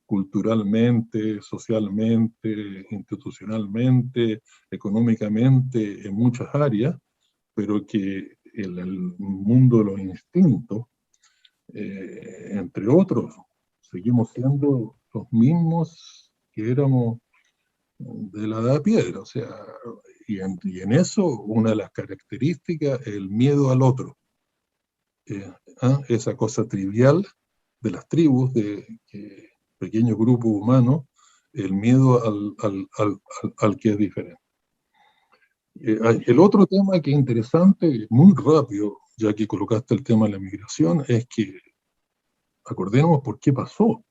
culturalmente, socialmente, institucionalmente, económicamente, en muchas áreas, pero que el mundo de los instintos, entre otros, seguimos siendo los mismos que éramos de la edad de piedra. O sea, y en eso una de las características es el miedo al otro. Esa cosa trivial de las tribus, de pequeños grupos humanos, el miedo al que es diferente. El otro tema que es interesante, muy rápido, ya que colocaste el tema de la migración, es que acordemos por qué pasó. O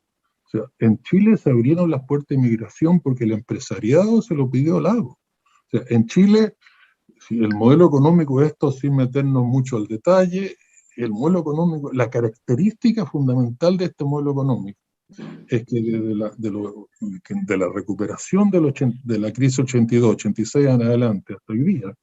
sea, en Chile se abrieron las puertas de migración porque el empresariado se lo pidió al lago. O sea, en Chile, el modelo económico, esto sin meternos mucho al detalle, el modelo económico, la característica fundamental de este modelo económico es que de la recuperación de la crisis 82, 86 en adelante hasta hoy día,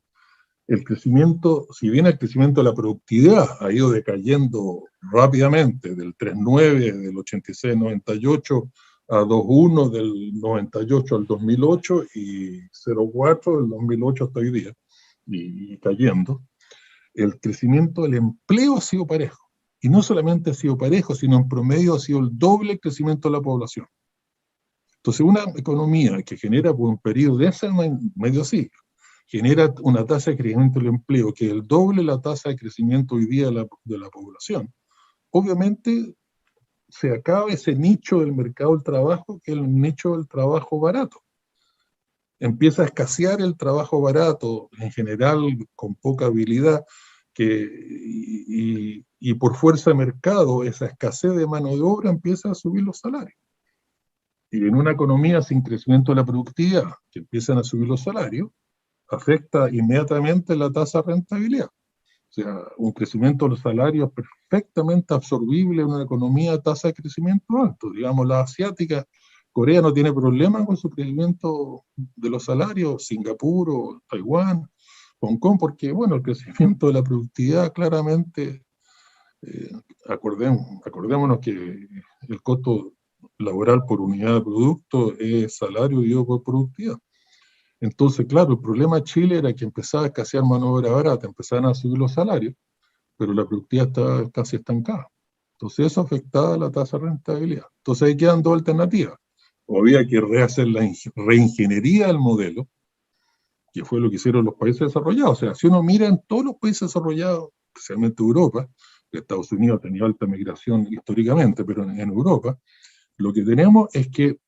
el crecimiento, si bien el crecimiento de la productividad ha ido decayendo rápidamente, del 3,9 del 86-98 a 2,1 del 98 al 2008 y 0,4 del 2008 hasta hoy día, y cayendo, el crecimiento del empleo ha sido parejo. Y no solamente ha sido parejo, sino en promedio ha sido el doble crecimiento de la población. Entonces, una economía que genera por un periodo de ese medio siglo, genera una tasa de crecimiento del empleo que es el doble la tasa de crecimiento hoy día de la población, obviamente se acaba ese nicho del mercado del trabajo, que es el nicho del trabajo barato. Empieza a escasear el trabajo barato, en general con poca habilidad, y por fuerza de mercado, esa escasez de mano de obra empieza a subir los salarios. Y en una economía sin crecimiento de la productividad, que empiezan a subir los salarios, afecta inmediatamente la tasa de rentabilidad. O sea, un crecimiento de los salarios perfectamente absorbible en una economía de tasa de crecimiento alto. Digamos, la asiática, Corea no tiene problema con su crecimiento de los salarios, Singapur o Taiwán, Hong Kong, porque, bueno, el crecimiento de la productividad claramente, acordémonos que el costo laboral por unidad de producto es salario dividido por productividad. Entonces, claro, el problema de Chile era que empezaba a escasear mano de obra barata, empezaban a subir los salarios, pero la productividad estaba casi estancada. Entonces eso afectaba la tasa de rentabilidad. Entonces ahí quedan dos alternativas. o había que rehacer la reingeniería del modelo, que fue lo que hicieron los países desarrollados. O sea, si uno mira en todos los países desarrollados, especialmente Europa, que Estados Unidos ha tenido alta migración históricamente, pero en Europa, lo que tenemos es que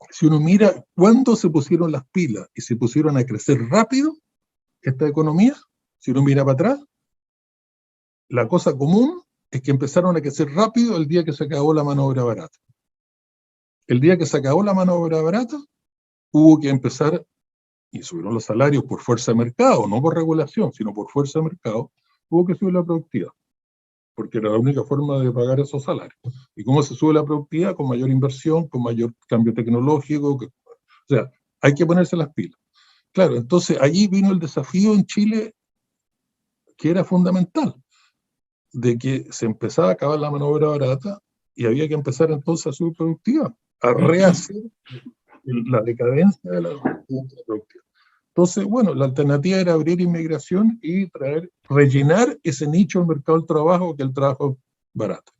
si uno mira cuándo se pusieron las pilas y se pusieron a crecer rápido esta economía, si uno mira para atrás, la cosa común es que empezaron a crecer rápido el día que se acabó la mano de obra barata. El día que se acabó la mano de obra barata, hubo que empezar, y subieron los salarios por fuerza de mercado, no por regulación, sino por fuerza de mercado, hubo que subir la productividad, porque era la única forma de pagar esos salarios. ¿Y cómo se sube la productividad? Con mayor inversión, con mayor cambio tecnológico. O sea, hay que ponerse las pilas. Claro, entonces allí vino el desafío en Chile, que era fundamental, de que se empezaba a acabar la mano de obra barata y había que empezar entonces a subir productividad, a rehacer la decadencia de la productividad. Entonces, bueno, la alternativa era abrir inmigración y rellenar ese nicho del mercado del trabajo, que es el trabajo barato.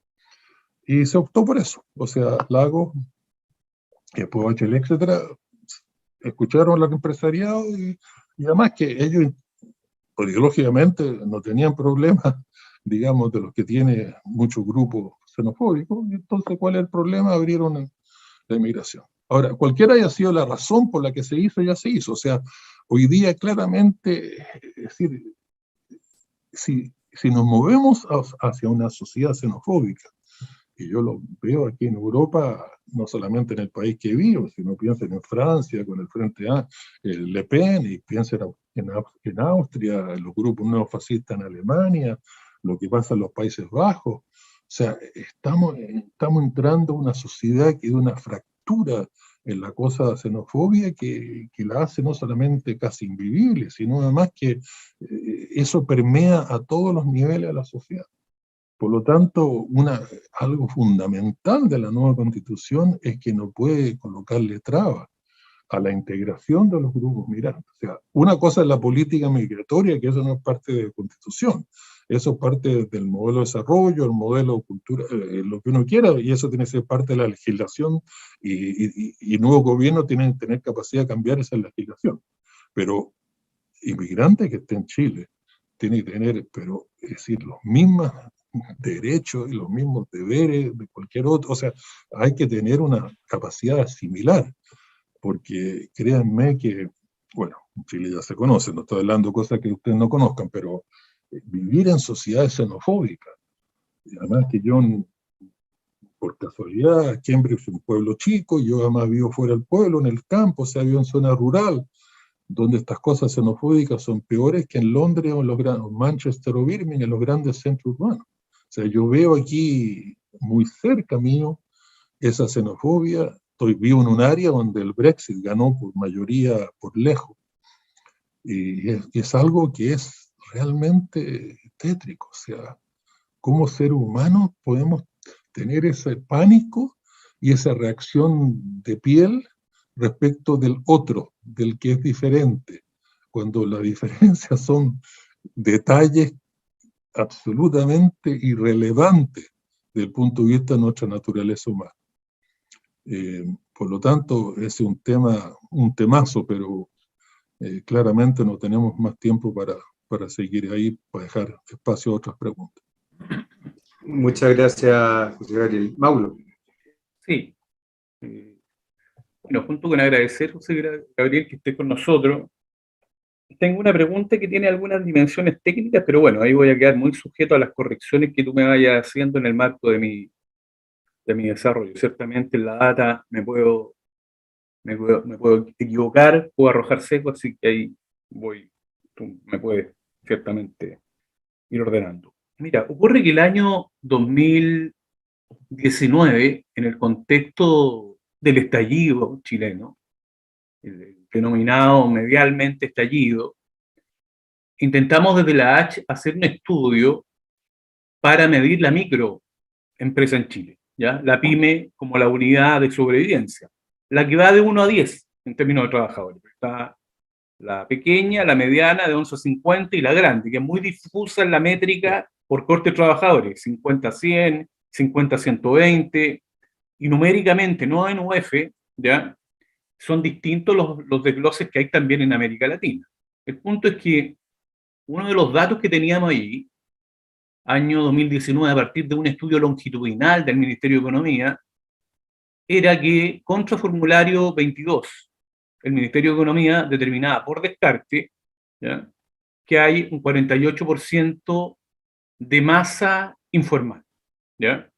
Y se optó por eso. O sea, Lagos, que después Bachelet, etcétera, escucharon al empresariado y además que ellos ideológicamente no tenían problemas, digamos, de los que tiene muchos grupos xenofóbicos. Y entonces, ¿cuál es el problema? Abrieron la inmigración. Ahora, cualquiera haya sido la razón por la que se hizo, ya se hizo. O sea, hoy día claramente, es decir, si nos movemos hacia una sociedad xenofóbica, y yo lo veo aquí en Europa, no solamente en el país que vivo, sino piensen en Francia con el Frente A, el Le Pen, y piensen en Austria, los grupos neofascistas en Alemania, lo que pasa en los Países Bajos. O sea, estamos entrando a una sociedad que es una fractura en la cosa xenofobia que la hace no solamente casi invivible, sino además que eso permea a todos los niveles de la sociedad. Por lo tanto, algo fundamental de la nueva Constitución es que no puede colocarle trabas a la integración de los grupos migrantes. O sea, una cosa es la política migratoria, que eso no es parte de la Constitución, eso es parte del modelo de desarrollo, el modelo cultural, lo que uno quiera, y eso tiene que ser parte de la legislación, y nuevos gobiernos tienen que tener capacidad de cambiar esa legislación. Pero inmigrante que esté en Chile tiene que tener, pero es decir, los mismos derechos y los mismos deberes de cualquier otro. O sea, hay que tener una capacidad similar, porque créanme que, bueno, en Chile ya se conoce, no estoy hablando de cosas que ustedes no conozcan, pero vivir en sociedades xenofóbicas, y además que yo, por casualidad, Cambridge es un pueblo chico, yo además vivo fuera del pueblo, en el campo, o sea, vivo en zona rural, donde estas cosas xenofóbicas son peores que en Londres o en Manchester o Birmingham, en los grandes centros urbanos. O sea, yo veo aquí muy cerca mío esa xenofobia. Vivo en un área donde el Brexit ganó por mayoría, por lejos. Y es algo que es realmente tétrico. O sea, como seres humanos podemos tener ese pánico y esa reacción de piel respecto del otro, del que es diferente, cuando las diferencias son detalles absolutamente irrelevantes desde el punto de vista de nuestra naturaleza humana. Por lo tanto, es un temazo, pero claramente no tenemos más tiempo para seguir ahí, para dejar espacio a otras preguntas. Muchas gracias, José Gabriel. Mauro. Sí. Bueno, junto con agradecer, José Gabriel, que esté con nosotros, tengo una pregunta que tiene algunas dimensiones técnicas, pero bueno, ahí voy a quedar muy sujeto a las correcciones que tú me vayas haciendo en el marco de mi desarrollo. Ciertamente en la data me puedo equivocar, puedo arrojar seco, así que ahí tú me puedes ciertamente ir ordenando. Mira, ocurre que el año 2019, en el contexto del estallido chileno, el denominado medialmente estallido, intentamos desde la H hacer un estudio para medir la microempresa en Chile, ¿ya? La pyme como la unidad de sobrevivencia, la que va de 1 a 10 en términos de trabajadores. Está la pequeña, la mediana de 11 a 50 y la grande, que es muy difusa en la métrica por corte de trabajadores, 50 a 100, 50 a 120, y numéricamente, no en UF, ¿ya? Son distintos los desgloses que hay también en América Latina. El punto es que uno de los datos que teníamos ahí, año 2019, a partir de un estudio longitudinal del Ministerio de Economía, era que contra formulario 22, el Ministerio de Economía determinaba por descarte, ¿ya?, que hay un 48% de masa informal, ¿ya?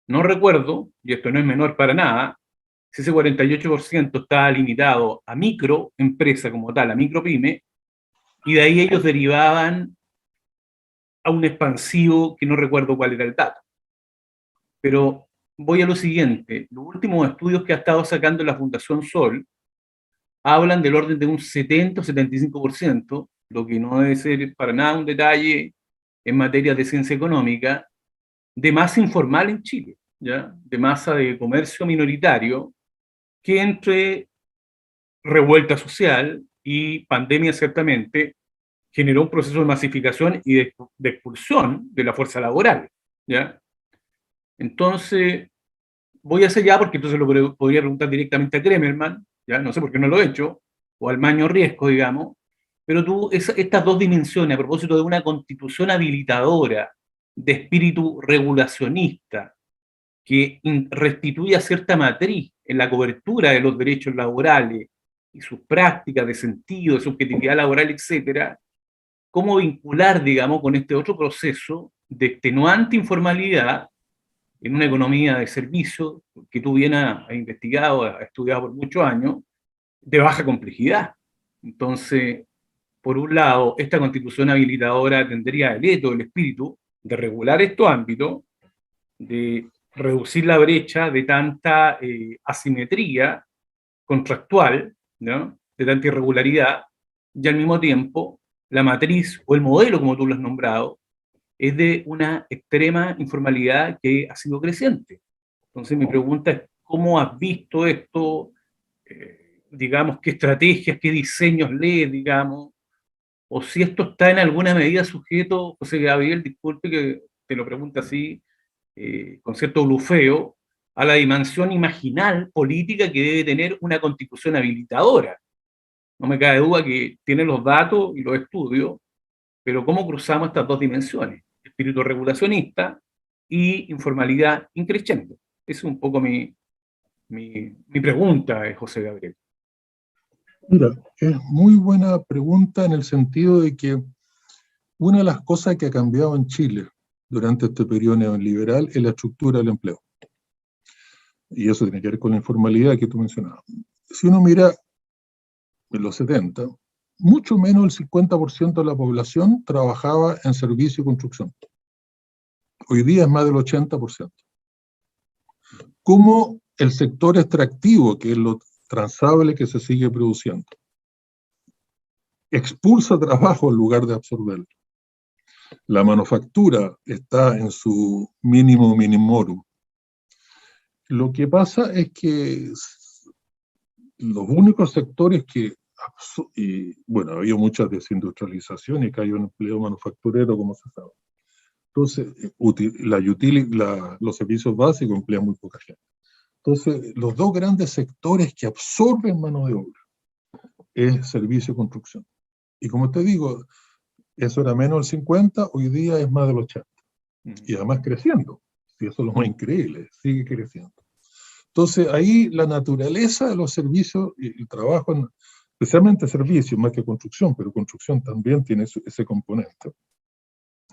No recuerdo, y esto no es menor para nada, si ese 48% está limitado a microempresa como tal, a micropyme, y de ahí ellos derivaban a un expansivo que no recuerdo cuál era el dato. Pero voy a lo siguiente, los últimos estudios que ha estado sacando la Fundación Sol hablan del orden de un 70 o 75%, lo que no debe ser para nada un detalle en materia de ciencia económica, de masa informal en Chile, ¿ya? De masa de comercio minoritario, que entre revuelta social y pandemia ciertamente generó un proceso de masificación y de expulsión de la fuerza laboral, ¿ya? Entonces, voy a hacer ya, porque entonces lo podría preguntar directamente a Kremerman, ¿ya? No sé por qué no lo he hecho, o al Maño Riesco, digamos, pero tú, estas dos dimensiones, a propósito de una constitución habilitadora, de espíritu regulacionista, que restituya cierta matriz en la cobertura de los derechos laborales y sus prácticas de sentido, de subjetividad laboral, etcétera, cómo vincular, digamos, con este otro proceso de extenuante informalidad en una economía de servicio que tú bien has investigado, has estudiado por muchos años, de baja complejidad. Entonces, por un lado, esta constitución habilitadora tendría el eto, el espíritu de regular estos ámbitos, de reducir la brecha de tanta asimetría contractual, ¿no?, de tanta irregularidad, y al mismo tiempo la matriz o el modelo, como tú lo has nombrado, es de una extrema informalidad que ha sido creciente. Entonces mi pregunta es, ¿cómo has visto esto? Digamos, ¿qué estrategias, qué diseños lees, digamos? O si esto está en alguna medida sujeto, José Gabriel, disculpe que te lo pregunte así, con cierto blufeo, a la dimensión imaginal política que debe tener una constitución habilitadora. No me cabe duda que tiene los datos y los estudios, pero ¿cómo cruzamos estas dos dimensiones? Espíritu regulacionista y informalidad increciente. Esa es un poco mi pregunta, José Gabriel. Mira, es muy buena pregunta en el sentido de que una de las cosas que ha cambiado en Chile durante este periodo neoliberal es la estructura del empleo. Y eso tiene que ver con la informalidad que tú mencionabas. Si uno mira en los 70, mucho menos del 50% de la población trabajaba en servicio y construcción. Hoy día es más del 80%. ¿Cómo el sector extractivo, que es lo transable que se sigue produciendo, expulsa trabajo en lugar de absorberlo? La manufactura está en su mínimo minimorum. Lo que pasa es que los únicos sectores que, y bueno, había mucha desindustrialización y cayó en empleo manufacturero, como se sabe. Entonces, los servicios básicos emplean muy poca gente. Entonces, los dos grandes sectores que absorben mano de obra es servicio y construcción. Y como te digo, eso era menos del 50, hoy día es más del 80. Y además creciendo. Y eso es lo más increíble, sigue creciendo. Entonces, ahí la naturaleza de los servicios y el trabajo, especialmente servicios, más que construcción, pero construcción también tiene ese componente.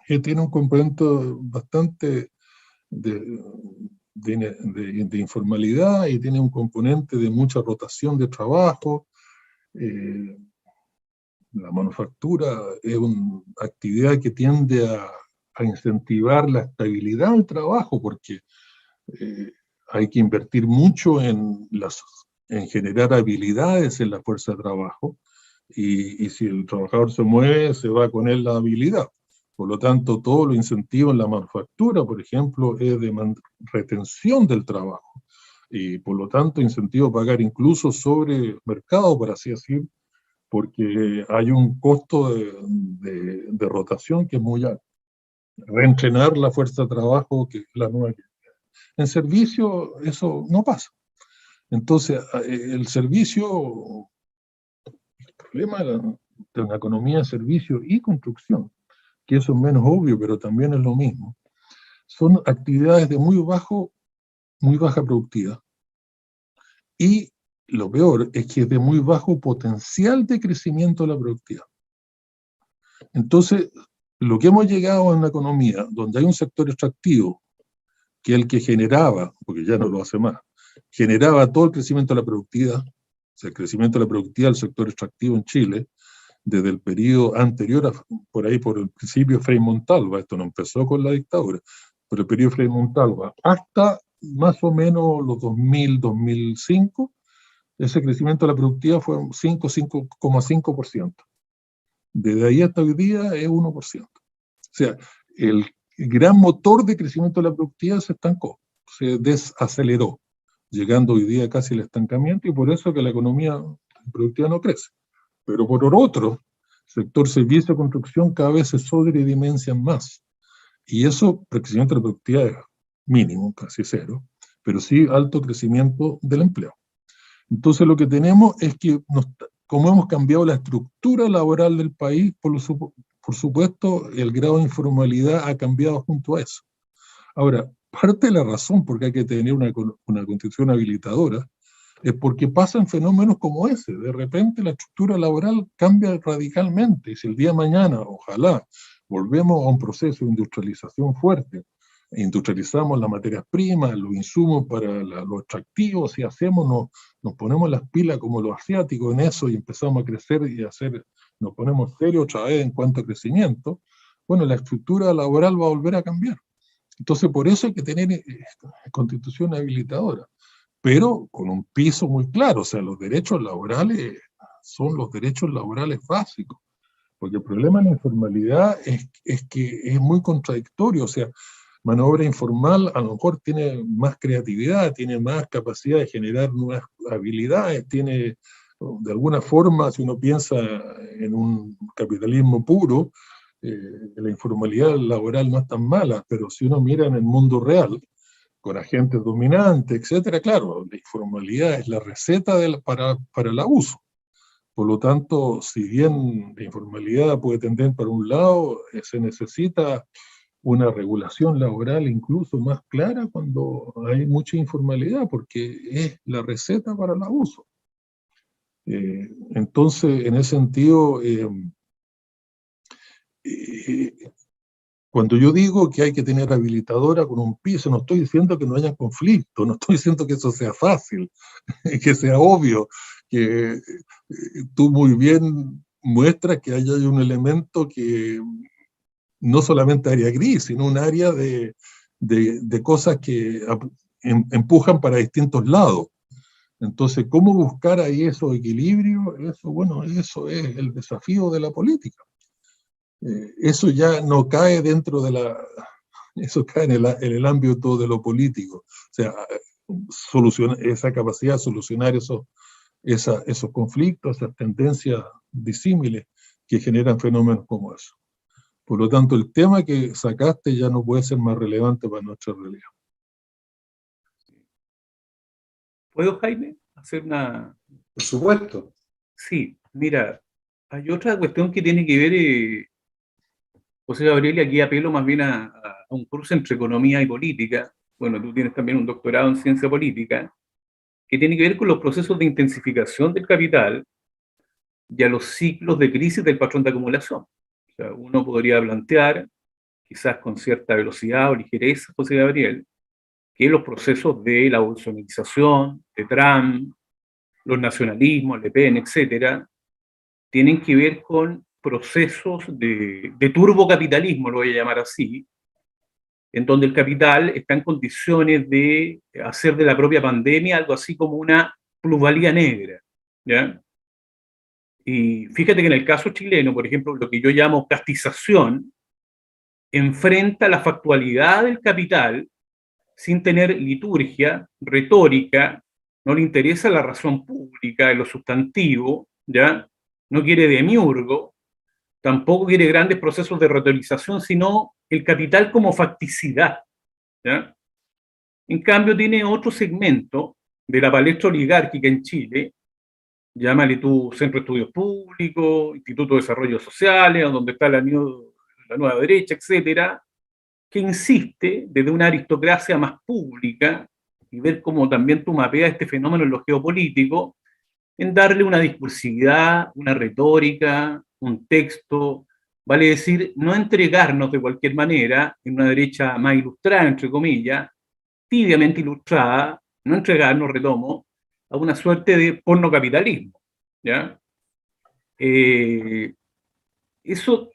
Tiene un componente bastante de informalidad y tiene un componente de mucha rotación de trabajo. La manufactura es una actividad que tiende a incentivar la estabilidad del trabajo, porque hay que invertir mucho en generar habilidades en la fuerza de trabajo, y si el trabajador se mueve, se va con él la habilidad. Por lo tanto, todo lo incentivo en la manufactura, por ejemplo, es de retención del trabajo, y por lo tanto incentivo a pagar incluso sobre mercado, por así decir, porque hay un costo de rotación que es muy alto. Reentrenar la fuerza de trabajo, que es la nueva. En servicio eso no pasa. Entonces, el servicio, el problema de una economía de servicio y construcción, que eso es menos obvio, pero también es lo mismo, son actividades de muy baja productividad. Y lo peor es que es de muy bajo potencial de crecimiento de la productividad. Entonces, lo que hemos llegado a una economía donde hay un sector extractivo, que es el que generaba, porque ya no lo hace más, generaba todo el crecimiento de la productividad, o sea, el crecimiento de la productividad del sector extractivo en Chile, desde el periodo anterior, por ahí por el principio Frei Montalva, esto no empezó con la dictadura, pero el periodo Frei Montalva, hasta más o menos los 2000, 2005, ese crecimiento de la productividad fue 5,5%. Desde ahí hasta hoy día es 1%. O sea, el gran motor de crecimiento de la productividad se estancó, se desaceleró, llegando hoy día casi al estancamiento, y por eso que la economía productiva no crece. Pero por otro, sector servicio de construcción cada vez se sobredimensiona más. Y eso, el crecimiento de la productividad es mínimo, casi cero, pero sí alto crecimiento del empleo. Entonces lo que tenemos es que, como hemos cambiado la estructura laboral del país, por supuesto, el grado de informalidad ha cambiado junto a eso. Ahora, parte de la razón por qué hay que tener una constitución habilitadora es porque pasan fenómenos como ese. De repente la estructura laboral cambia radicalmente, y si el día de mañana, ojalá, volvemos a un proceso de industrialización fuerte, industrializamos las materias primas, los insumos para los extractivos, y nos ponemos las pilas como los asiáticos en eso y empezamos a crecer y nos ponemos serios otra vez en cuanto a crecimiento, bueno, la estructura laboral va a volver a cambiar. Entonces, por eso hay que tener constitución habilitadora, pero con un piso muy claro. O sea, los derechos laborales son los derechos laborales básicos, porque el problema de la informalidad es que es muy contradictorio. O sea, mano de obra informal a lo mejor tiene más creatividad, tiene más capacidad de generar nuevas habilidades, tiene, de alguna forma, si uno piensa en un capitalismo puro, la informalidad laboral no es tan mala, pero si uno mira en el mundo real, con agentes dominantes, etcétera, claro, la informalidad es la receta para el abuso. Por lo tanto, si bien la informalidad puede tender para un lado, se necesita una regulación laboral incluso más clara cuando hay mucha informalidad, porque es la receta para el abuso. Entonces, en ese sentido, cuando yo digo que hay que tener habilitadora con un piso, no estoy diciendo que no haya conflicto, no estoy diciendo que eso sea fácil, que sea obvio, que tú muy bien muestras que hay un elemento que no solamente área gris, sino un área de cosas que empujan para distintos lados. Entonces, ¿cómo buscar ahí esos equilibrios? Eso, bueno, eso es el desafío de la política. Eso ya no cae dentro de eso cae en el ámbito de lo político. O sea, esa capacidad de solucionar esos conflictos, esas tendencias disímiles que generan fenómenos como eso. Por lo tanto, el tema que sacaste ya no puede ser más relevante para nuestra realidad. ¿Puedo, Jaime, hacer una...? Por supuesto. Sí, mira, hay otra cuestión que tiene que ver, José Gabriel, y aquí apelo más bien a un curso entre economía y política. Bueno, tú tienes también un doctorado en ciencia política, que tiene que ver con los procesos de intensificación del capital y a los ciclos de crisis del patrón de acumulación. O sea, uno podría plantear, quizás con cierta velocidad o ligereza, José Gabriel, que los procesos de la bolsonización, de Trump, los nacionalismos, Le Pen, etcétera, tienen que ver con procesos de turbocapitalismo, lo voy a llamar así, en donde el capital está en condiciones de hacer de la propia pandemia algo así como una plusvalía negra, ¿ya? Y fíjate que en el caso chileno, por ejemplo, lo que yo llamo castización, enfrenta la factualidad del capital sin tener liturgia, retórica, no le interesa la razón pública, lo sustantivo, ¿ya? No quiere demiurgo, tampoco quiere grandes procesos de retorización, sino el capital como facticidad, ¿ya? En cambio, tiene otro segmento de la palestra oligárquica en Chile, llámale tú Centro de Estudios Públicos, Instituto de Desarrollo Sociales, donde está la nueva derecha, etcétera, que insiste desde una aristocracia más pública, y ver cómo también tú mapeas este fenómeno en lo geopolítico, en darle una discursividad, una retórica, un texto, vale decir, no entregarnos de cualquier manera, en una derecha más ilustrada, entre comillas, tibiamente ilustrada, no entregarnos, retomo, a una suerte de pornocapitalismo, ¿ya? Eso,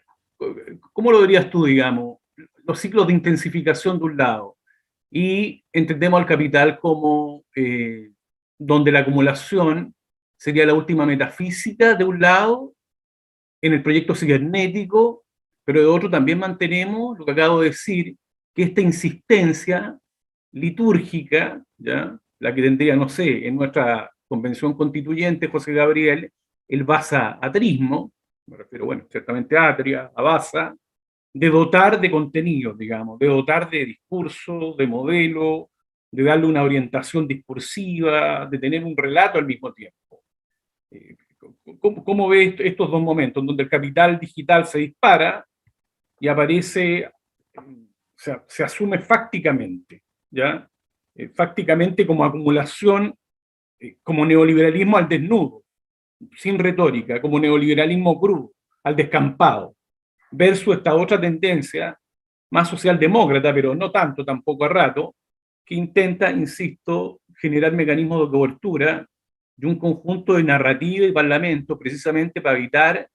¿cómo lo verías tú, digamos? Los ciclos de intensificación de un lado, y entendemos al capital como donde la acumulación sería la última metafísica de un lado, en el proyecto cibernético, pero de otro también mantenemos lo que acabo de decir, que esta insistencia litúrgica, ¿ya? La que tendría, no sé, en nuestra convención constituyente, José Gabriel, el basa-atrismo, me refiero, bueno, ciertamente a Atria, a Basa, de dotar de contenido, digamos, de dotar de discurso, de modelo, de darle una orientación discursiva, de tener un relato al mismo tiempo. ¿Cómo ves estos dos momentos, donde el capital digital se dispara y aparece, se asume fácticamente, ¿ya? Fácticamente como acumulación, como neoliberalismo al desnudo, sin retórica, como neoliberalismo crudo, al descampado, versus esta otra tendencia más socialdemócrata, pero no tanto, tampoco a rato, que intenta, insisto, generar mecanismos de cobertura de un conjunto de narrativa y parlamento, precisamente para evitar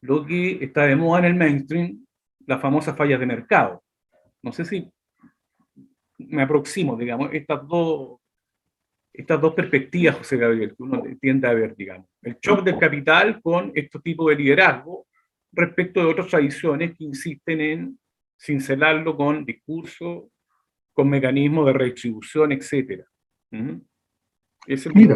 lo que está de moda en el mainstream, las famosas fallas de mercado. No sé si me aproximo, digamos, estas dos perspectivas, José Gabriel, que uno tiende a ver, digamos. El shock del capital con este tipo de liderazgo respecto de otras tradiciones que insisten en cincelarlo con discurso, con mecanismos de redistribución, etc. Esa es mi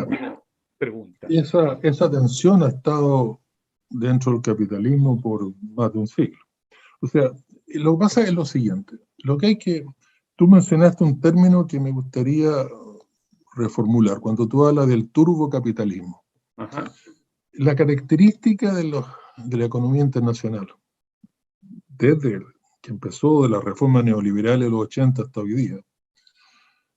pregunta. Esa tensión ha estado dentro del capitalismo por más de un siglo. O sea, lo que pasa es lo siguiente. Tú mencionaste un término que me gustaría reformular cuando tú hablas del turbocapitalismo. Ajá. La característica de la economía internacional, desde que empezó de la reforma neoliberal de los 80 hasta hoy día,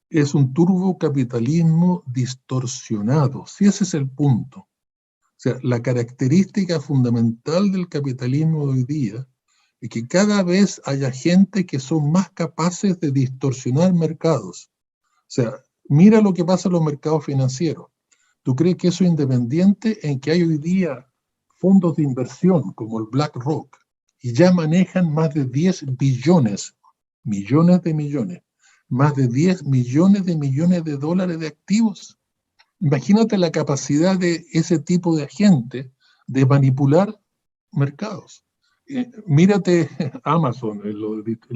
es un turbocapitalismo distorsionado. Si ese es el punto. O sea, la característica fundamental del capitalismo de hoy día es que cada vez haya gente que son más capaces de distorsionar mercados. O sea, mira lo que pasa en los mercados financieros. ¿Tú crees que eso es independiente en que hay hoy día fondos de inversión como el BlackRock y ya manejan más de 10 billones, millones de millones, más de 10 millones de dólares de activos? Imagínate la capacidad de ese tipo de agente de manipular mercados. Mírate Amazon en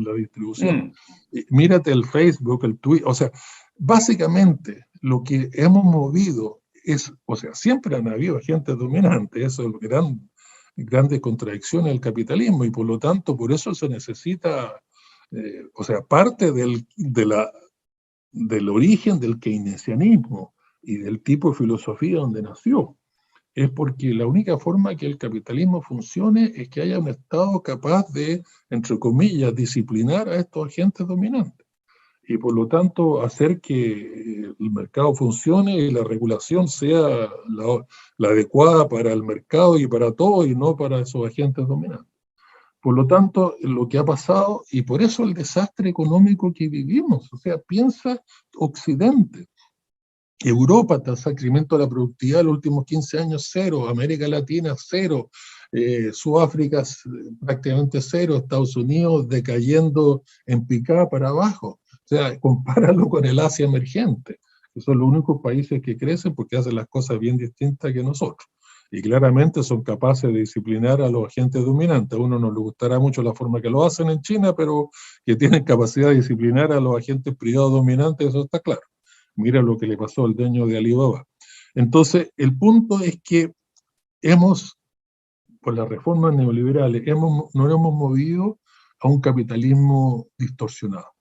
la distribución, mírate el Facebook, el Twitter, o sea, básicamente lo que hemos movido es, o sea, siempre han habido agentes dominantes, eso es grandes contradicciones del capitalismo, y por lo tanto, por eso se necesita, o sea, parte del origen del keynesianismo y del tipo de filosofía donde nació, es porque la única forma que el capitalismo funcione es que haya un Estado capaz de, entre comillas, disciplinar a estos agentes dominantes. Y por lo tanto hacer que el mercado funcione y la regulación sea la adecuada para el mercado y para todo, y no para esos agentes dominantes. Por lo tanto, lo que ha pasado, y por eso el desastre económico que vivimos, o sea, piensa Occidente. Europa, tasa de crecimiento de la productividad en los últimos 15 años, cero. América Latina, cero. Sudáfrica, prácticamente cero. Estados Unidos decayendo en picada para abajo. O sea, compáralo con el Asia emergente, que son los únicos países que crecen porque hacen las cosas bien distintas que nosotros. Y claramente son capaces de disciplinar a los agentes dominantes. A uno no le gustará mucho la forma que lo hacen en China, pero que tienen capacidad de disciplinar a los agentes privados dominantes, eso está claro. Mira lo que le pasó al dueño de Alibaba. Entonces, el punto es que por las reformas neoliberales, nos hemos movido a un capitalismo distorsionado.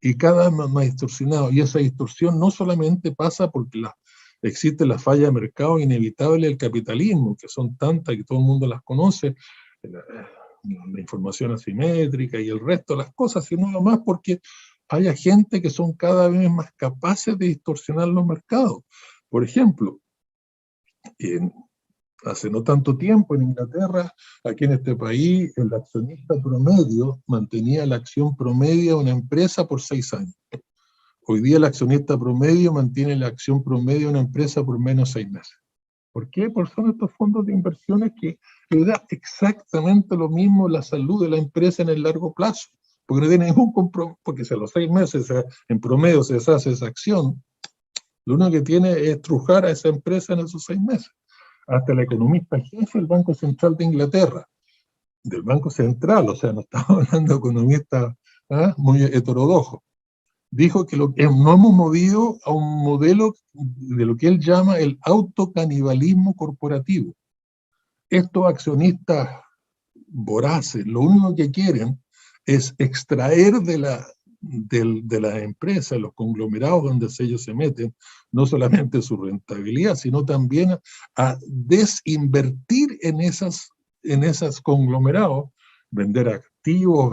y cada vez más distorsionado. Y esa distorsión no solamente pasa porque existe la falla de mercado inevitable del capitalismo, que son tantas que todo el mundo las conoce, la información asimétrica y el resto de las cosas, sino además porque hay agentes que son cada vez más capaces de distorsionar los mercados. Por ejemplo, hace no tanto tiempo en Inglaterra, aquí en este país, el accionista promedio mantenía la acción promedio de una empresa por 6 años. Hoy día el accionista promedio mantiene la acción promedio de una empresa por menos 6 meses. ¿Por qué? Porque son estos fondos de inversiones que le da exactamente lo mismo la salud de la empresa en el largo plazo, porque no tiene ningún compromiso, porque si a los 6 meses en promedio se deshace esa acción, lo único que tiene es trujar a esa empresa en esos 6 meses. Hasta el economista jefe del Banco Central de Inglaterra, del Banco Central, o sea, no estamos hablando de economistas muy heterodoxos, dijo que no hemos movido a un modelo de lo que él llama el autocanibalismo corporativo. Estos accionistas voraces, lo único que quieren es extraer de la empresa, los conglomerados donde ellos se meten, no solamente su rentabilidad, sino también a desinvertir en esas conglomerados, vender activos,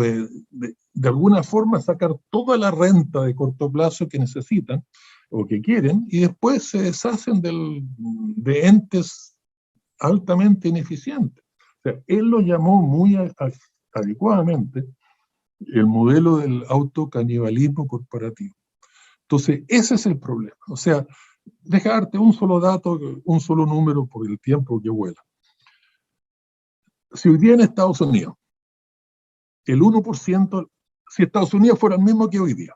de alguna forma sacar toda la renta de corto plazo que necesitan o que quieren, y después se deshacen de entes altamente ineficientes. O sea, él lo llamó muy adecuadamente el modelo del autocanibalismo corporativo. Entonces, ese es el problema. O sea, deja darte un solo dato, un solo número por el tiempo que vuela. Si hoy día en Estados Unidos, el 1%, si Estados Unidos fuera el mismo que hoy día,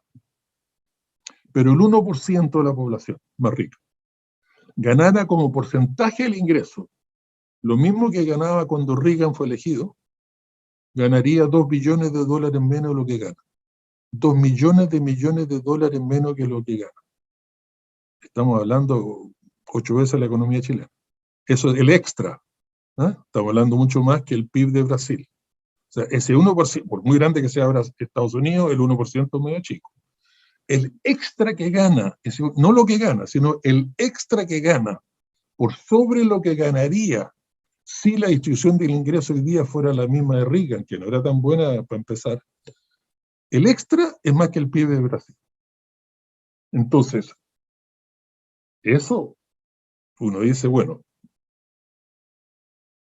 pero el 1% de la población más rica ganara como porcentaje del ingreso lo mismo que ganaba cuando Reagan fue elegido, ganaría $2 billones menos de lo que gana. 2 millones de dólares menos que lo que gana. Estamos hablando 8 veces la economía chilena. Eso es el extra. Estamos hablando mucho más que el PIB de Brasil. O sea, ese 1%, por muy grande que sea Estados Unidos, el 1% es medio chico. El extra que gana, no lo que gana, sino el extra que gana por sobre lo que ganaría si la distribución del ingreso hoy día fuera la misma de Reagan, que no era tan buena para empezar, el extra es más que el PIB de Brasil. Entonces, eso uno dice, bueno,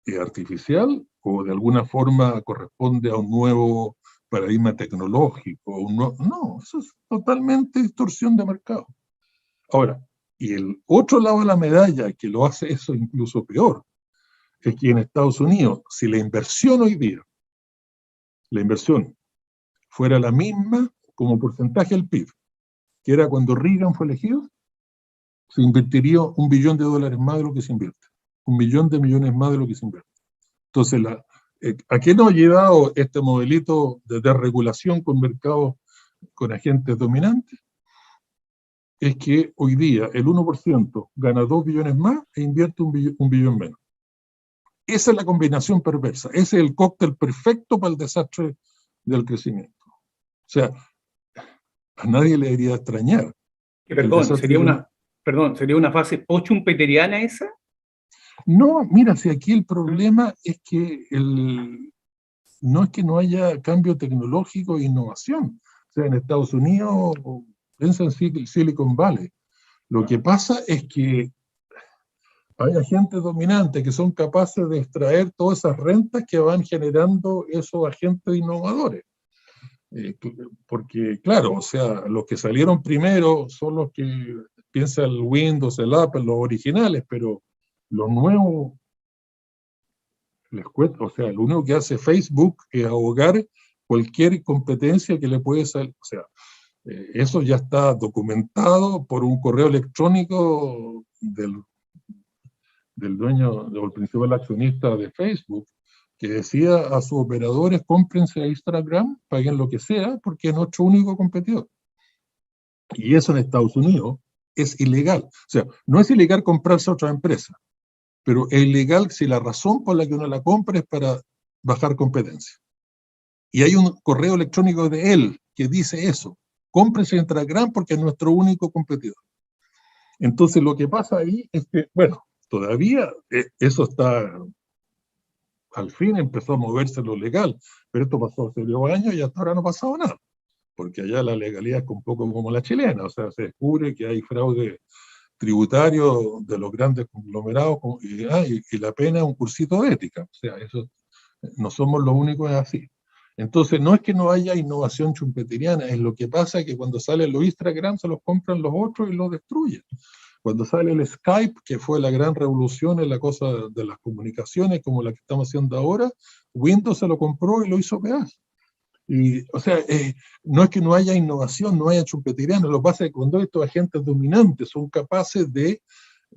¿es artificial o de alguna forma corresponde a un nuevo paradigma tecnológico? No, eso es totalmente distorsión de mercado. Ahora, y el otro lado de la medalla que lo hace eso incluso peor, es que en Estados Unidos, si la inversión hoy día, la inversión fuera la misma como porcentaje del PIB, que era cuando Reagan fue elegido, se invertiría $1 billón más de lo que se invierte. 1 billón de millones más de lo que se invierte. Entonces, ¿a qué nos ha llevado este modelito de desregulación con mercados, con agentes dominantes? Es que hoy día el 1% gana 2 billones más e invierte un billón menos. Esa es la combinación perversa. Ese es el cóctel perfecto para el desastre del crecimiento. O sea, a nadie le debería extrañar. ¿Sería una fase pochumpeteriana esa? No, mira, si aquí el problema es que no es que no haya cambio tecnológico e innovación. O sea, en Estados Unidos, piensa en Silicon Valley. Lo que pasa es que hay agentes dominantes que son capaces de extraer todas esas rentas que van generando esos agentes innovadores. Porque, claro, o sea, los que salieron primero son los que piensa el Windows, el Apple, los originales, pero los nuevos les cuesta, o sea, lo único que hace Facebook es ahogar cualquier competencia que le puede salir. O sea, eso ya está documentado por un correo electrónico del dueño o el principal accionista de Facebook, que decía a sus operadores: cómprense a Instagram, paguen lo que sea, porque es nuestro único competidor. Y eso en Estados Unidos es ilegal. O sea, no es ilegal comprarse a otra empresa, pero es ilegal si la razón por la que uno la compra es para bajar competencia. Y hay un correo electrónico de él que dice eso. cómprese Intragram porque es nuestro único competidor. Entonces lo que pasa ahí es que, bueno, todavía eso está, al fin empezó a moverse lo legal, pero esto pasó hace 10 años y hasta ahora no ha pasado nada, porque allá la legalidad es un poco como la chilena, o sea, se descubre que hay fraude tributario de los grandes conglomerados y la pena es un cursito de ética, o sea, eso no somos los únicos así. Entonces, no es que no haya innovación chumpeteriana, es lo que pasa que cuando salen los Instagram se los compran los otros y los destruyen. Cuando sale el Skype, que fue la gran revolución en la cosa de las comunicaciones, como la que estamos haciendo ahora, Windows se lo compró y lo hizo pedazo. Y, o sea, no es que no haya innovación, no haya chumpeteriana, lo que pasa es que cuando estos agentes dominantes son capaces de,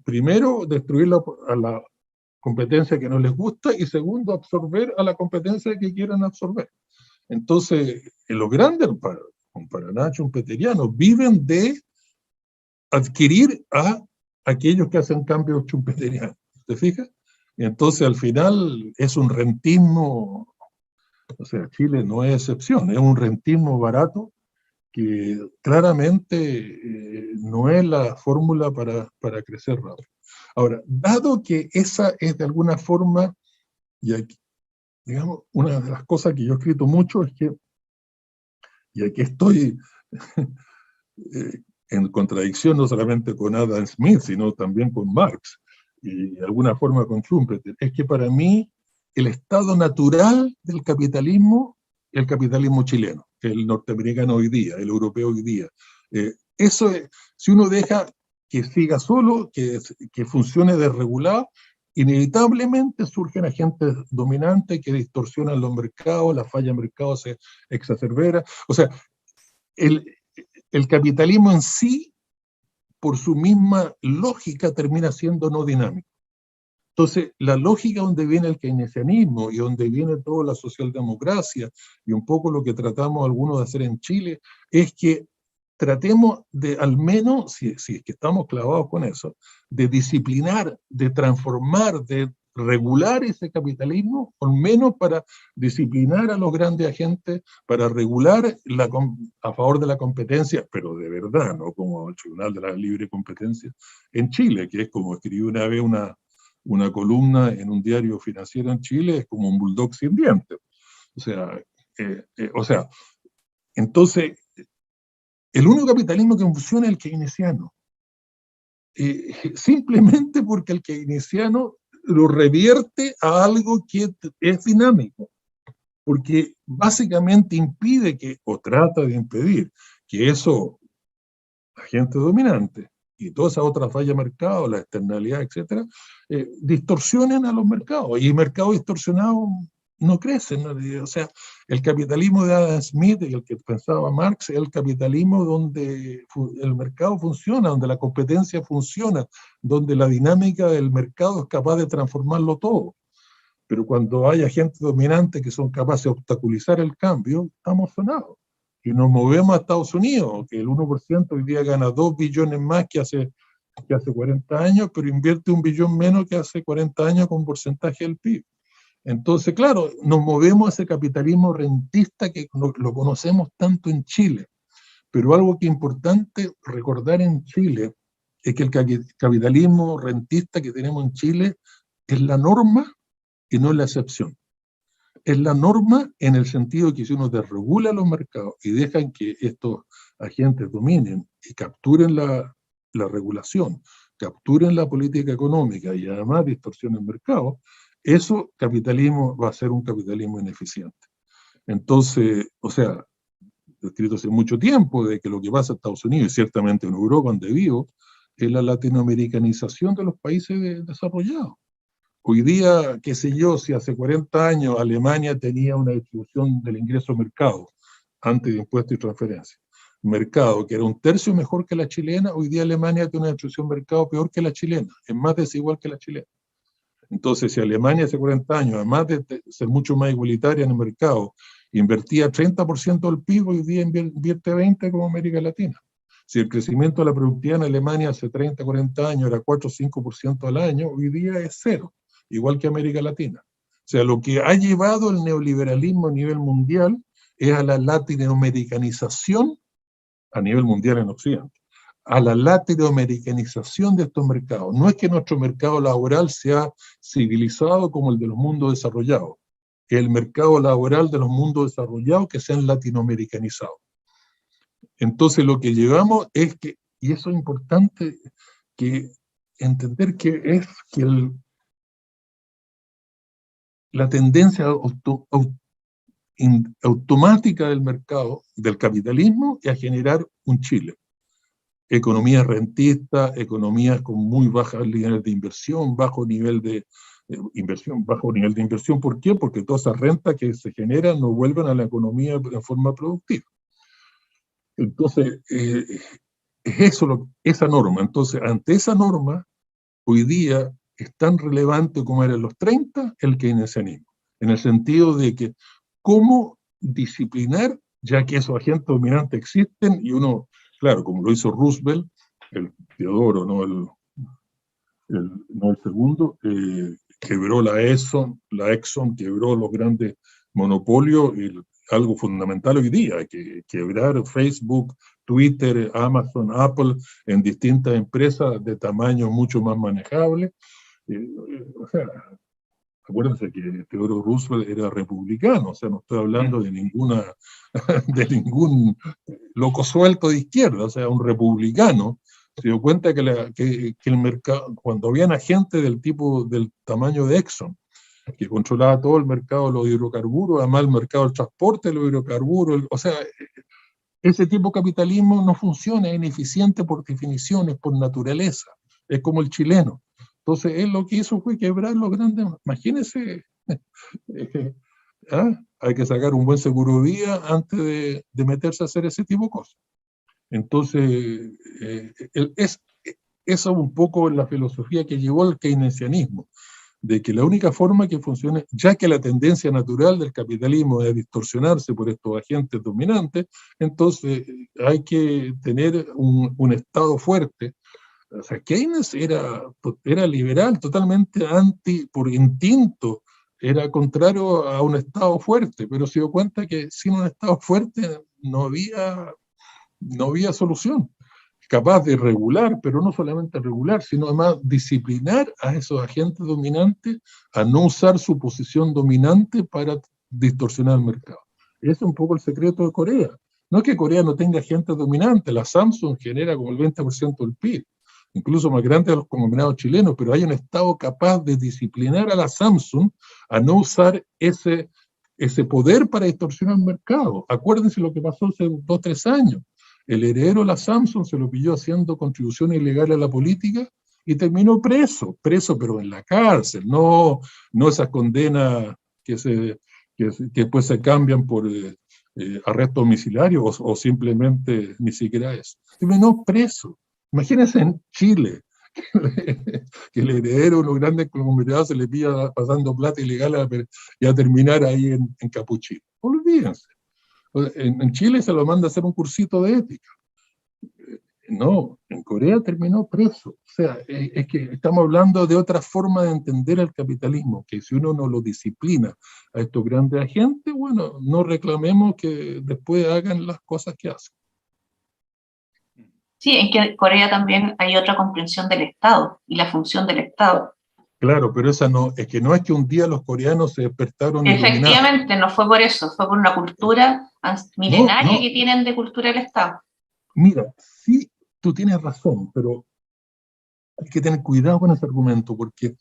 primero, destruir a la competencia que no les gusta y segundo, absorber a la competencia que quieran absorber. Entonces, los grandes, para nada chumpeterianos, viven de adquirir a aquellos que hacen cambios chumpeterianos. ¿Te fijas? Y entonces, al final, es un rentismo, o sea, Chile no es excepción, es un rentismo barato que claramente no es la fórmula para crecer rápido. Ahora, dado que esa es de alguna forma, y aquí, digamos, una de las cosas que yo he escrito mucho es que, y aquí estoy en contradicción no solamente con Adam Smith, sino también con Marx, y de alguna forma con Schumpeter, es que para mí el estado natural del capitalismo es el capitalismo chileno, el norteamericano hoy día, el europeo hoy día. Eso es, si uno deja que siga solo, que funcione desregulado, inevitablemente surgen agentes dominantes que distorsionan los mercados, la falla de mercado se exacerbera. O sea, el capitalismo en sí, por su misma lógica, termina siendo no dinámico. Entonces, la lógica donde viene el keynesianismo y donde viene toda la socialdemocracia y un poco lo que tratamos algunos de hacer en Chile, es que tratemos de, al menos, si es que estamos clavados con eso, de disciplinar, de transformar, de regular ese capitalismo, al menos para disciplinar a los grandes agentes, para regular a favor de la competencia, pero de verdad, no como el Tribunal de la Libre Competencia en Chile, que es como escribí una vez una columna en un diario financiero en Chile, es como un bulldog sin dientes. O sea, entonces, el único capitalismo que funciona es el keynesiano. Simplemente porque el keynesiano lo revierte a algo que es dinámico, porque básicamente impide que, o trata de impedir, que eso, agente dominante, y todas esas otras fallas de mercado, la externalidad, etcétera, distorsionen a los mercados, y mercados distorsionados no crecen, ¿no? O sea, el capitalismo de Adam Smith, y el que pensaba Marx, es el capitalismo donde el mercado funciona, donde la competencia funciona, donde la dinámica del mercado es capaz de transformarlo todo. Pero cuando hay agentes dominantes que son capaces de obstaculizar el cambio, estamos sonados. Y nos movemos a Estados Unidos, que el 1% hoy día gana 2 billones más que hace 40 años, pero invierte 1 billón menos que hace 40 años con porcentaje del PIB. Entonces, claro, nos movemos a ese capitalismo rentista que lo conocemos tanto en Chile. Pero algo que es importante recordar en Chile es que el capitalismo rentista que tenemos en Chile es la norma y no es la excepción. Es la norma en el sentido que si uno desregula los mercados y dejan que estos agentes dominen y capturen la regulación, capturen la política económica y además distorsionen el mercado, eso capitalismo va a ser un capitalismo ineficiente. Entonces, o sea, he escrito hace mucho tiempo de que lo que pasa en Estados Unidos y ciertamente en Europa, donde vivo, es la latinoamericanización de los países desarrollados. Hoy día, qué sé yo, si hace 40 años Alemania tenía una distribución del ingreso mercado, antes de impuestos y transferencias, mercado que era 1/3 mejor que la chilena, hoy día Alemania tiene una distribución mercado peor que la chilena, es más desigual que la chilena. Entonces, si Alemania hace 40 años, además de ser mucho más igualitaria en el mercado, invertía 30% del PIB, hoy día invierte 20% como América Latina. Si el crecimiento de la productividad en Alemania hace 30, 40 años era 4 o 5% al año, hoy día es 0%, igual que América Latina. O sea, lo que ha llevado el neoliberalismo a nivel mundial es a la latinoamericanización, a nivel mundial en Occidente, a la latinoamericanización de estos mercados. No es que nuestro mercado laboral sea civilizado como el de los mundos desarrollados, es el mercado laboral de los mundos desarrollados que sean latinoamericanizados. Entonces lo que llevamos es que, y eso es importante, que entender que es que la tendencia automática del mercado, del capitalismo, es a generar un Chile. Economías rentistas, economías con muy bajos niveles de inversión, bajo nivel de inversión. ¿Por qué? Porque todas esas rentas que se generan no vuelven a la economía en forma productiva. Entonces, es eso, esa norma. Entonces, ante esa norma, hoy día es tan relevante como era en los 30 el keynesianismo, en el sentido de que cómo disciplinar, ya que esos agentes dominantes existen, y uno, claro, como lo hizo Roosevelt, el Teodoro, no el segundo, quebró la Exxon quebró los grandes monopolios, y algo fundamental hoy día, que quebrar Facebook, Twitter, Amazon, Apple, en distintas empresas de tamaño mucho más manejable. O sea, acuérdense que Theodore Roosevelt era republicano, o sea, no estoy hablando de ningún loco suelto de izquierda, o sea, un republicano se dio cuenta que el mercado, cuando habían agentes del tamaño de Exxon, que controlaba todo el mercado de los hidrocarburos, además el mercado del transporte de los hidrocarburos, o sea, ese tipo de capitalismo no funciona, es ineficiente por definición, es por naturaleza, es como el chileno. Entonces, él lo que hizo fue quebrar los grandes, imagínense, hay que sacar un buen seguro de vida antes de meterse a hacer ese tipo de cosas. Entonces, esa es un poco la filosofía que llevó al keynesianismo, de que la única forma que funcione, ya que la tendencia natural del capitalismo es distorsionarse por estos agentes dominantes, entonces hay que tener un Estado fuerte. O sea, Keynes era liberal, totalmente por instinto, era contrario a un Estado fuerte, pero se dio cuenta que sin un Estado fuerte no había solución. Capaz de regular, pero no solamente regular, sino además disciplinar a esos agentes dominantes a no usar su posición dominante para distorsionar el mercado. Ese es un poco el secreto de Corea. No es que Corea no tenga agentes dominantes, la Samsung genera como el 20% del PIB, incluso más grande de los conglomerados chilenos, pero hay un Estado capaz de disciplinar a la Samsung a no usar ese poder para distorsionar el mercado. Acuérdense lo que pasó hace 2 o 3 años. El heredero de la Samsung se lo pilló haciendo contribuciones ilegales a la política y terminó preso, pero en la cárcel, no esas condenas que después se cambian por arresto domiciliario o simplemente ni siquiera eso. Terminó preso. Imagínense en Chile, que el heredero de los grandes conglomerados se le pilla pasando plata ilegal y a terminar ahí en Capuchino. Olvídense. En Chile se lo manda a hacer un cursito de ética. No, en Corea terminó preso. O sea, es que estamos hablando de otra forma de entender el capitalismo, que si uno no lo disciplina a estos grandes agentes, bueno, no reclamemos que después hagan las cosas que hacen. Sí, en que Corea también hay otra comprensión del Estado y la función del Estado. Claro, pero esa no es que un día los coreanos se despertaron Efectivamente, iluminados. no fue por eso, fue por una cultura milenaria que tienen de cultura del Estado. Mira, sí, tú tienes razón, pero hay que tener cuidado con ese argumento, porque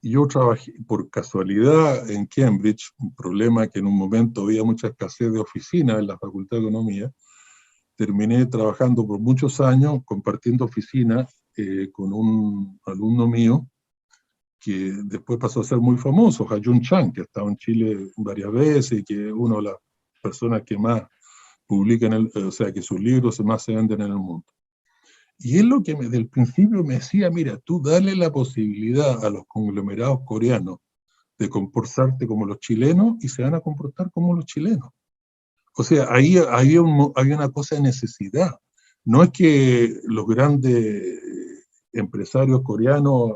yo trabajé por casualidad en Cambridge, un problema que en un momento había mucha escasez de oficinas en la Facultad de Economía. Terminé trabajando por muchos años compartiendo oficina con un alumno mío que después pasó a ser muy famoso, Ha-Joon Chang, que ha estado en Chile varias veces y que es una de las personas que más publican, o sea, que sus libros más se venden en el mundo. Y él desde el principio me decía, mira, tú dale la posibilidad a los conglomerados coreanos de comportarte como los chilenos y se van a comportar como los chilenos. O sea, ahí había una cosa de necesidad. No es que los grandes empresarios coreanos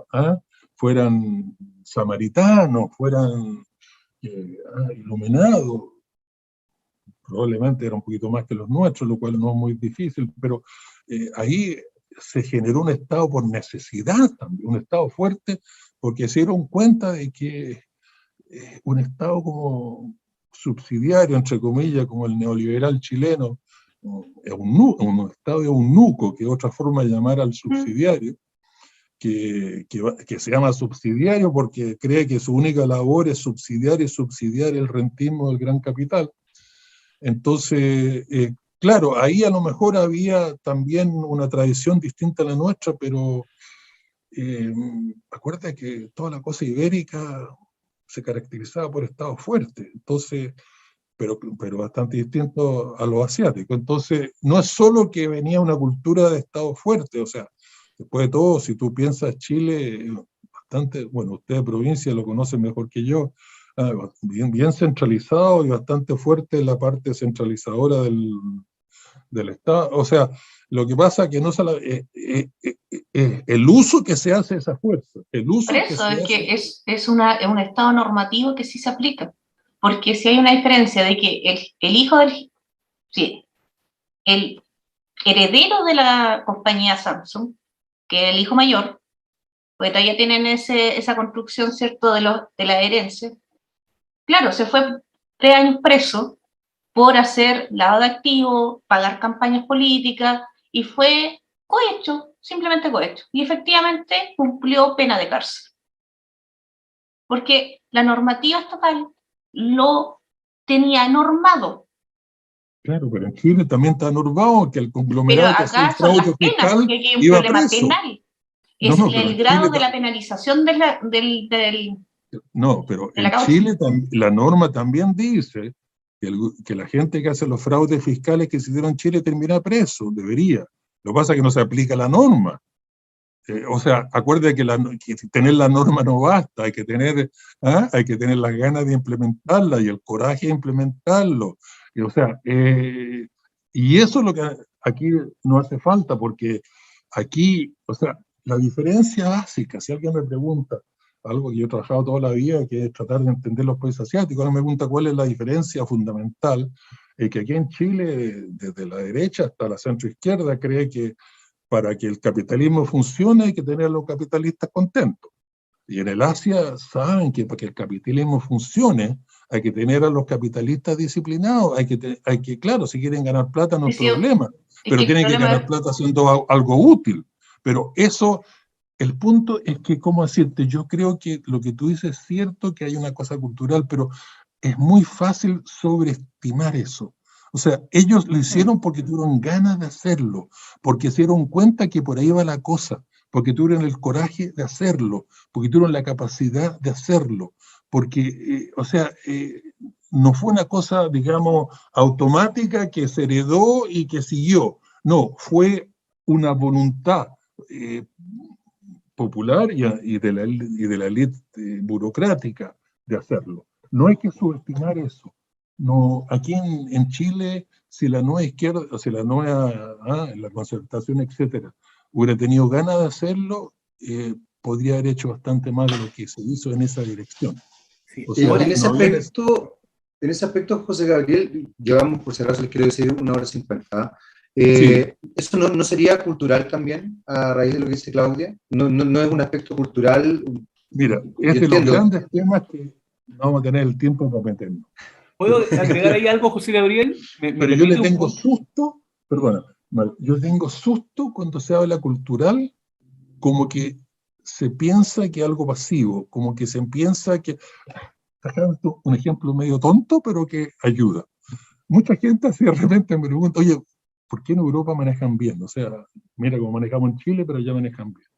fueran samaritanos, fueran iluminados. probablemente era un poquito más que los nuestros, lo cual no es muy difícil, pero ahí se generó un Estado por necesidad también, un Estado fuerte, porque se dieron cuenta de que un Estado como subsidiario, entre comillas, como el neoliberal chileno, un Estado eunuco, que es otra forma de llamar al subsidiario, que se llama subsidiario porque cree que su única labor es subsidiar el rentismo del gran capital. Entonces, claro, ahí a lo mejor había también una tradición distinta a la nuestra, pero acuérdate que toda la cosa ibérica se caracterizaba por estados fuertes, entonces, pero bastante distinto a los asiáticos. Entonces, no es solo que venía una cultura de estado fuerte, o sea, después de todo, si tú piensas Chile, bastante, bueno, usted de provincia lo conoce mejor que yo, bien centralizado y bastante fuerte la parte centralizadora del Estado. O sea, lo que pasa es que no el uso que se hace de esa fuerza. El uso Por eso es que es un estado normativo que sí se aplica. Porque si hay una diferencia de que el hijo del... Sí, el heredero de la compañía Samsung, que es el hijo mayor, pues todavía tienen esa construcción, ¿cierto?, de la herencia. Claro, se fue 3 años preso por hacer lavado de activos, pagar campañas políticas, y fue cohecho, simplemente cohecho. Y efectivamente cumplió pena de cárcel. Porque la normativa estatal lo tenía normado. Claro, pero en Chile también está normado que el conglomerado que hacía el fraude fiscal porque aquí hay un iba problema preso. penal. Es No, pero el en grado Chile de la penalización no, pero de la en causa. Chile la norma también dice que la gente que hace los fraudes fiscales que se dieron en Chile termina preso, debería. Lo que pasa es que no se aplica la norma. O sea, acuérdate que tener la norma no basta, hay que tener las ganas de implementarla y el coraje de implementarlo. O sea, y eso es lo que aquí no hace falta, porque aquí, o sea, la diferencia básica, si alguien me pregunta, algo que yo he trabajado toda la vida, que es tratar de entender los países asiáticos, ahora me pregunta cuál es la diferencia fundamental, que aquí en Chile, desde la derecha hasta la centroizquierda, cree que para que el capitalismo funcione hay que tener a los capitalistas contentos. Y en el Asia saben que para que el capitalismo funcione hay que tener a los capitalistas disciplinados, hay que claro, si quieren ganar plata no hay problema, pero tienen que ganar plata haciendo algo útil. Pero eso, el punto es que, ¿cómo decirte? Yo creo que lo que tú dices es cierto, que hay una cosa cultural, pero es muy fácil sobreestimar eso. O sea, ellos lo hicieron porque tuvieron ganas de hacerlo, porque se dieron cuenta que por ahí va la cosa, porque tuvieron el coraje de hacerlo, porque tuvieron la capacidad de hacerlo, porque, o sea, no fue una cosa, digamos, automática que se heredó y que siguió. No, fue una voluntad popular y de la élite burocrática de hacerlo. No hay que subestimar eso. No, aquí en Chile, si la nueva izquierda, o si la nueva, la concertación, etcétera, hubiera tenido ganas de hacerlo, podría haber hecho bastante más de lo que se hizo en esa dirección. Sí. O sea, en ese aspecto, José Gabriel, llevamos, por si acaso les quiero decir, 1:50. Sí. ¿Eso no sería cultural también, a raíz de lo que dice Claudia? ¿No es un aspecto cultural? Mira, es de los grandes temas que vamos a tener el tiempo para meternos. ¿Puedo agregar ahí algo, José Gabriel? Pero yo le tengo susto, perdona, yo tengo susto cuando se habla cultural, como que se piensa que algo pasivo, como que se piensa que, un ejemplo medio tonto, pero que ayuda. Mucha gente así de repente me pregunta, oye, ¿por qué en Europa manejan bien? O sea, mira cómo manejamos en Chile, pero allá manejan bien.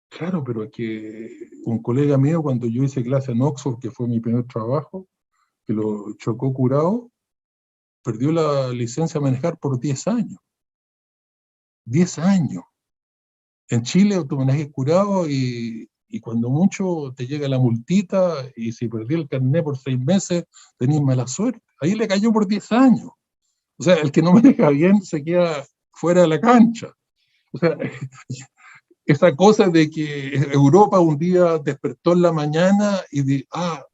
Claro, pero es que un colega mío, cuando yo hice clase en Oxford, que fue mi primer trabajo, que lo chocó curado, perdió la licencia a manejar por 10 años. 10 años. En Chile tú manejas curado y cuando mucho te llega la multita y si perdí el carnet por 6 meses, tenés mala suerte. Ahí le cayó por 10 años. O sea, el que no maneja bien se queda fuera de la cancha. O sea, esa cosa de que Europa un día despertó en la mañana y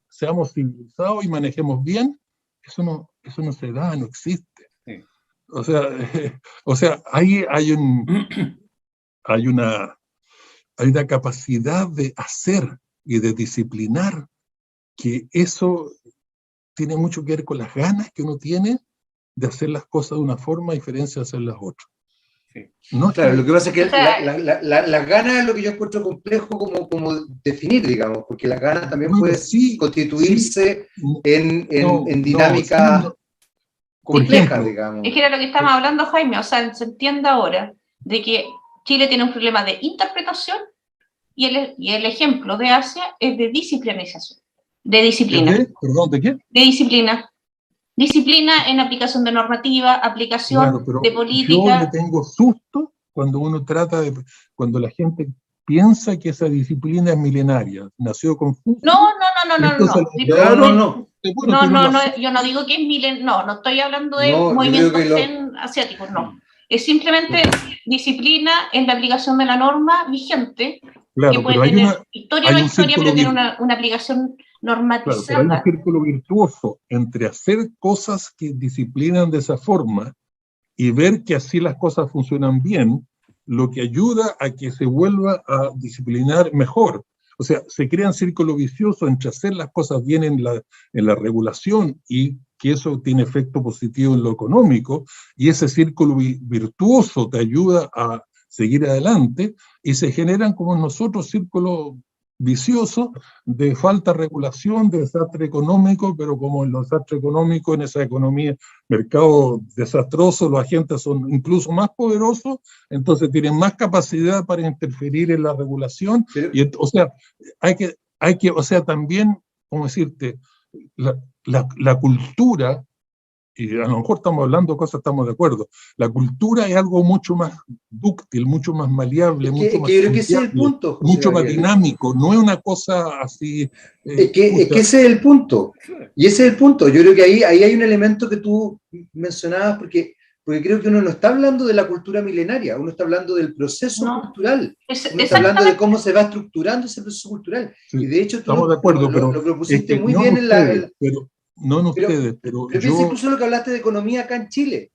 seamos civilizados y manejemos bien, eso no se da, no existe. Sí. O sea, ahí hay una capacidad de hacer y de disciplinar, que eso tiene mucho que ver con las ganas que uno tiene de hacer las cosas de una forma a diferencia de hacerlas otra. Sí. No, Claro, lo que pasa es que O sea, la gana es lo que yo encuentro complejo como definir, digamos, porque la gana también bueno, puede sí, constituirse no, en sí, dinámicas por complejas, ejemplo, digamos. es que era lo que estamos hablando, Jaime, o sea, se entiende ahora de que Chile tiene un problema de interpretación y el ejemplo de Asia es de disciplinización, de disciplina, ¿perdón, de qué? de disciplina. Disciplina en aplicación de normativa, aplicación Claro, pero de yo le política. tengo susto cuando la gente piensa que esa disciplina es milenaria, nació Confucio, entonces No, no, no. bueno, tiene razón. Yo no digo que es no estoy hablando de No, yo creo movimientos que zen asiáticos, no. Es simplemente disciplina en la aplicación de la norma vigente, que Claro, puede pero tener historia o hay no un historia, círculo pero tiene una aplicación claro, pero hay un normatizada. círculo virtuoso entre hacer cosas que disciplinan de esa forma y ver que así las cosas funcionan bien, lo que ayuda a que se vuelva a disciplinar mejor. O sea, se crean círculos viciosos entre hacer las cosas bien en la regulación y que eso tiene efecto positivo en lo económico, y ese círculo virtuoso te ayuda a seguir adelante, y se generan como nosotros círculos viciosos de falta de regulación, de desastre económico, pero como en los desastres económicos, en esa economía, mercado desastroso, los agentes son incluso más poderosos, entonces tienen más capacidad para interferir en la regulación, y, o sea, o sea, también, ¿cómo decirte? La cultura, y a lo mejor estamos hablando de cosas, estamos de acuerdo, la cultura es algo mucho más dúctil, mucho más maleable, mucho más yo creo que ese es el cambiable, punto, José mucho más Gabriel. dinámico, no es una cosa así. Es que ese es el punto. Y ese es el punto. Yo creo que ahí hay un elemento que tú mencionabas, porque creo que uno no está hablando de la cultura milenaria, uno está hablando del proceso cultural. Uno está hablando de cómo se va estructurando ese proceso cultural. Sí, y de hecho tú estamos de acuerdo, pero lo propusiste es que muy no bien en ustedes, pero piensa yo... incluso lo que hablaste de economía acá en Chile.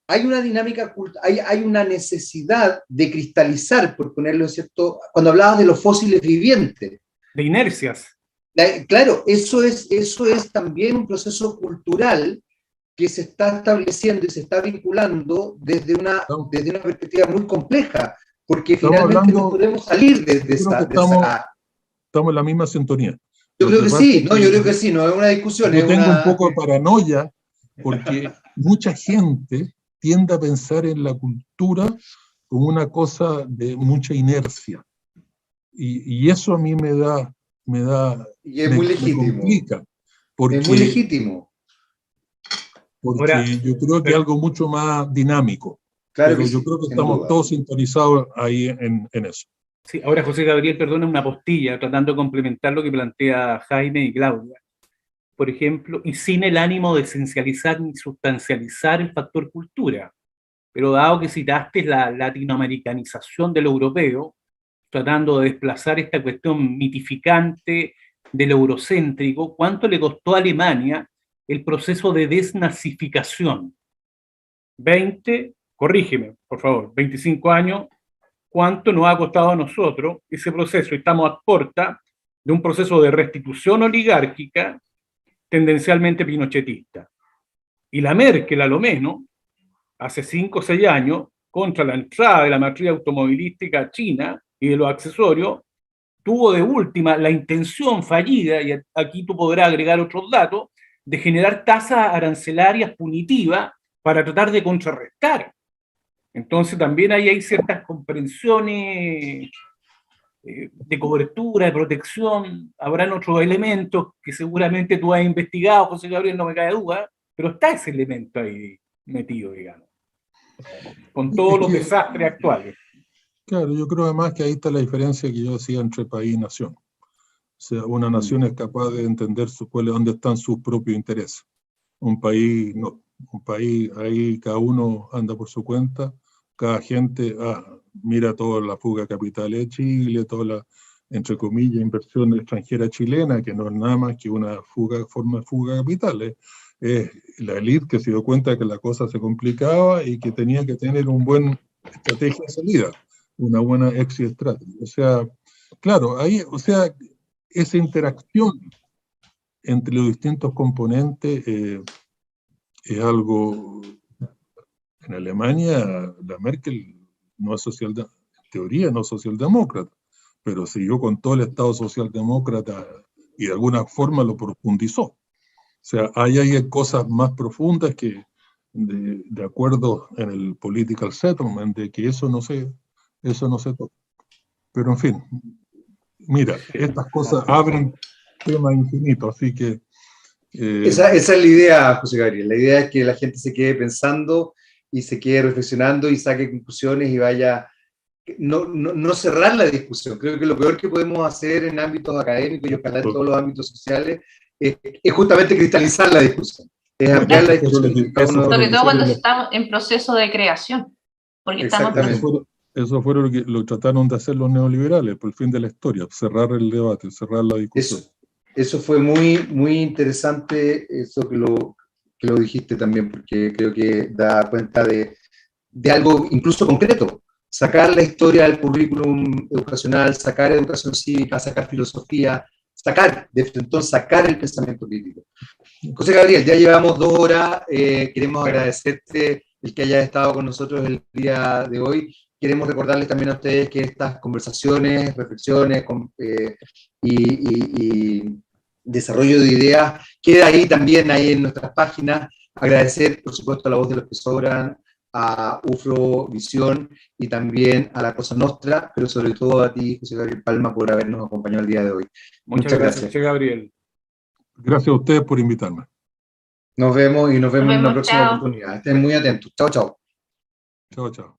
Hay una dinámica, hay una necesidad de cristalizar, por ponerlo en cierto, cuando hablabas de los fósiles vivientes. De inercias. Claro, eso es también un proceso cultural que se está estableciendo y se está vinculando desde una perspectiva muy compleja, porque finalmente no podemos salir de esa... Estamos en la misma sintonía. Yo creo que sí, no es una discusión. Yo tengo un poco de paranoia porque mucha gente tiende a pensar en la cultura como una cosa de mucha inercia. Y eso a mí me y es muy legítimo. Complica. Porque, es muy legítimo. Porque ahora, yo creo que es algo mucho más dinámico. Claro pero que yo sí, creo que estamos todos sintonizados ahí en eso. Sí, ahora José Gabriel, perdona, una postilla, tratando de complementar lo que plantea Jaime y Claudia. Por ejemplo, y sin el ánimo de esencializar ni sustancializar el factor cultura. Pero dado que citaste la latinoamericanización del europeo, tratando de desplazar esta cuestión mitificante del eurocéntrico, ¿cuánto le costó a Alemania el proceso de desnazificación? 20, corrígeme, por favor, 25 años, ¿cuánto nos ha costado a nosotros ese proceso? Estamos a puerta de un proceso de restitución oligárquica tendencialmente pinochetista. Y la Merkel, a lo menos, hace 5 o 6 años, contra la entrada de la matriz automovilística china y de los accesorios, tuvo de última la intención fallida, y aquí tú podrás agregar otros datos, de generar tasas arancelarias punitivas para tratar de contrarrestar. Entonces también ahí hay ciertas comprensiones de cobertura, de protección, habrán otros elementos que seguramente tú has investigado, José Gabriel, no me cae duda, pero está ese elemento ahí metido, digamos, con todos los desastres actuales. Claro, yo creo además que ahí está la diferencia que yo decía entre país y nación. O sea, una nación es capaz de entender dónde están sus propios intereses. Un país no. Un país, ahí cada uno anda por su cuenta, cada gente mira toda la fuga capital de Chile, toda entre comillas, inversión extranjera chilena, que no es nada más que una forma de fuga de capitales. Es la élite que se dio cuenta que la cosa se complicaba y que tenía que tener una buena estrategia de salida, una buena exit strategy. O sea, claro, ahí, o sea, esa interacción entre los distintos componentes es algo. En Alemania, la Merkel no es en teoría no es socialdemócrata, pero siguió con todo el Estado socialdemócrata y de alguna forma lo profundizó. O sea, hay cosas más profundas que de acuerdo en el political settlement, de que eso no se toca. Pero en fin, mira, estas cosas abren temas infinitos, así que... Esa es la idea, José Gabriel. La idea es que la gente se quede pensando y se quede reflexionando y saque conclusiones y vaya... No cerrar la discusión. Creo que lo peor que podemos hacer en ámbitos académicos y ojalá en todos los ámbitos sociales es justamente cristalizar la discusión. Es ampliar la discusión. Sobre todo cuando estamos en proceso de creación. Porque Eso fue lo que lo trataron de hacer los neoliberales por el fin de la historia, cerrar el debate, cerrar la discusión. Eso fue muy, muy interesante, eso que lo dijiste también, porque creo que da cuenta de algo incluso concreto. Sacar la historia del currículum educacional, sacar educación cívica, sacar filosofía, sacar el pensamiento crítico. José Gabriel, ya llevamos 2 horas, queremos agradecerte el que hayas estado con nosotros el día de hoy. Queremos recordarles también a ustedes que estas conversaciones, reflexiones y desarrollo de ideas queda ahí también, ahí en nuestras páginas. Agradecer, por supuesto, a La Voz de los que Sobran, a UFRO Visión y también a la Cosa Nostra, pero sobre todo a ti, José Gabriel Palma, por habernos acompañado el día de hoy. Muchas gracias, José Gabriel. Gracias a ustedes por invitarme. Nos vemos en una próxima oportunidad. Estén muy atentos. Chao, chao. Chao, chao.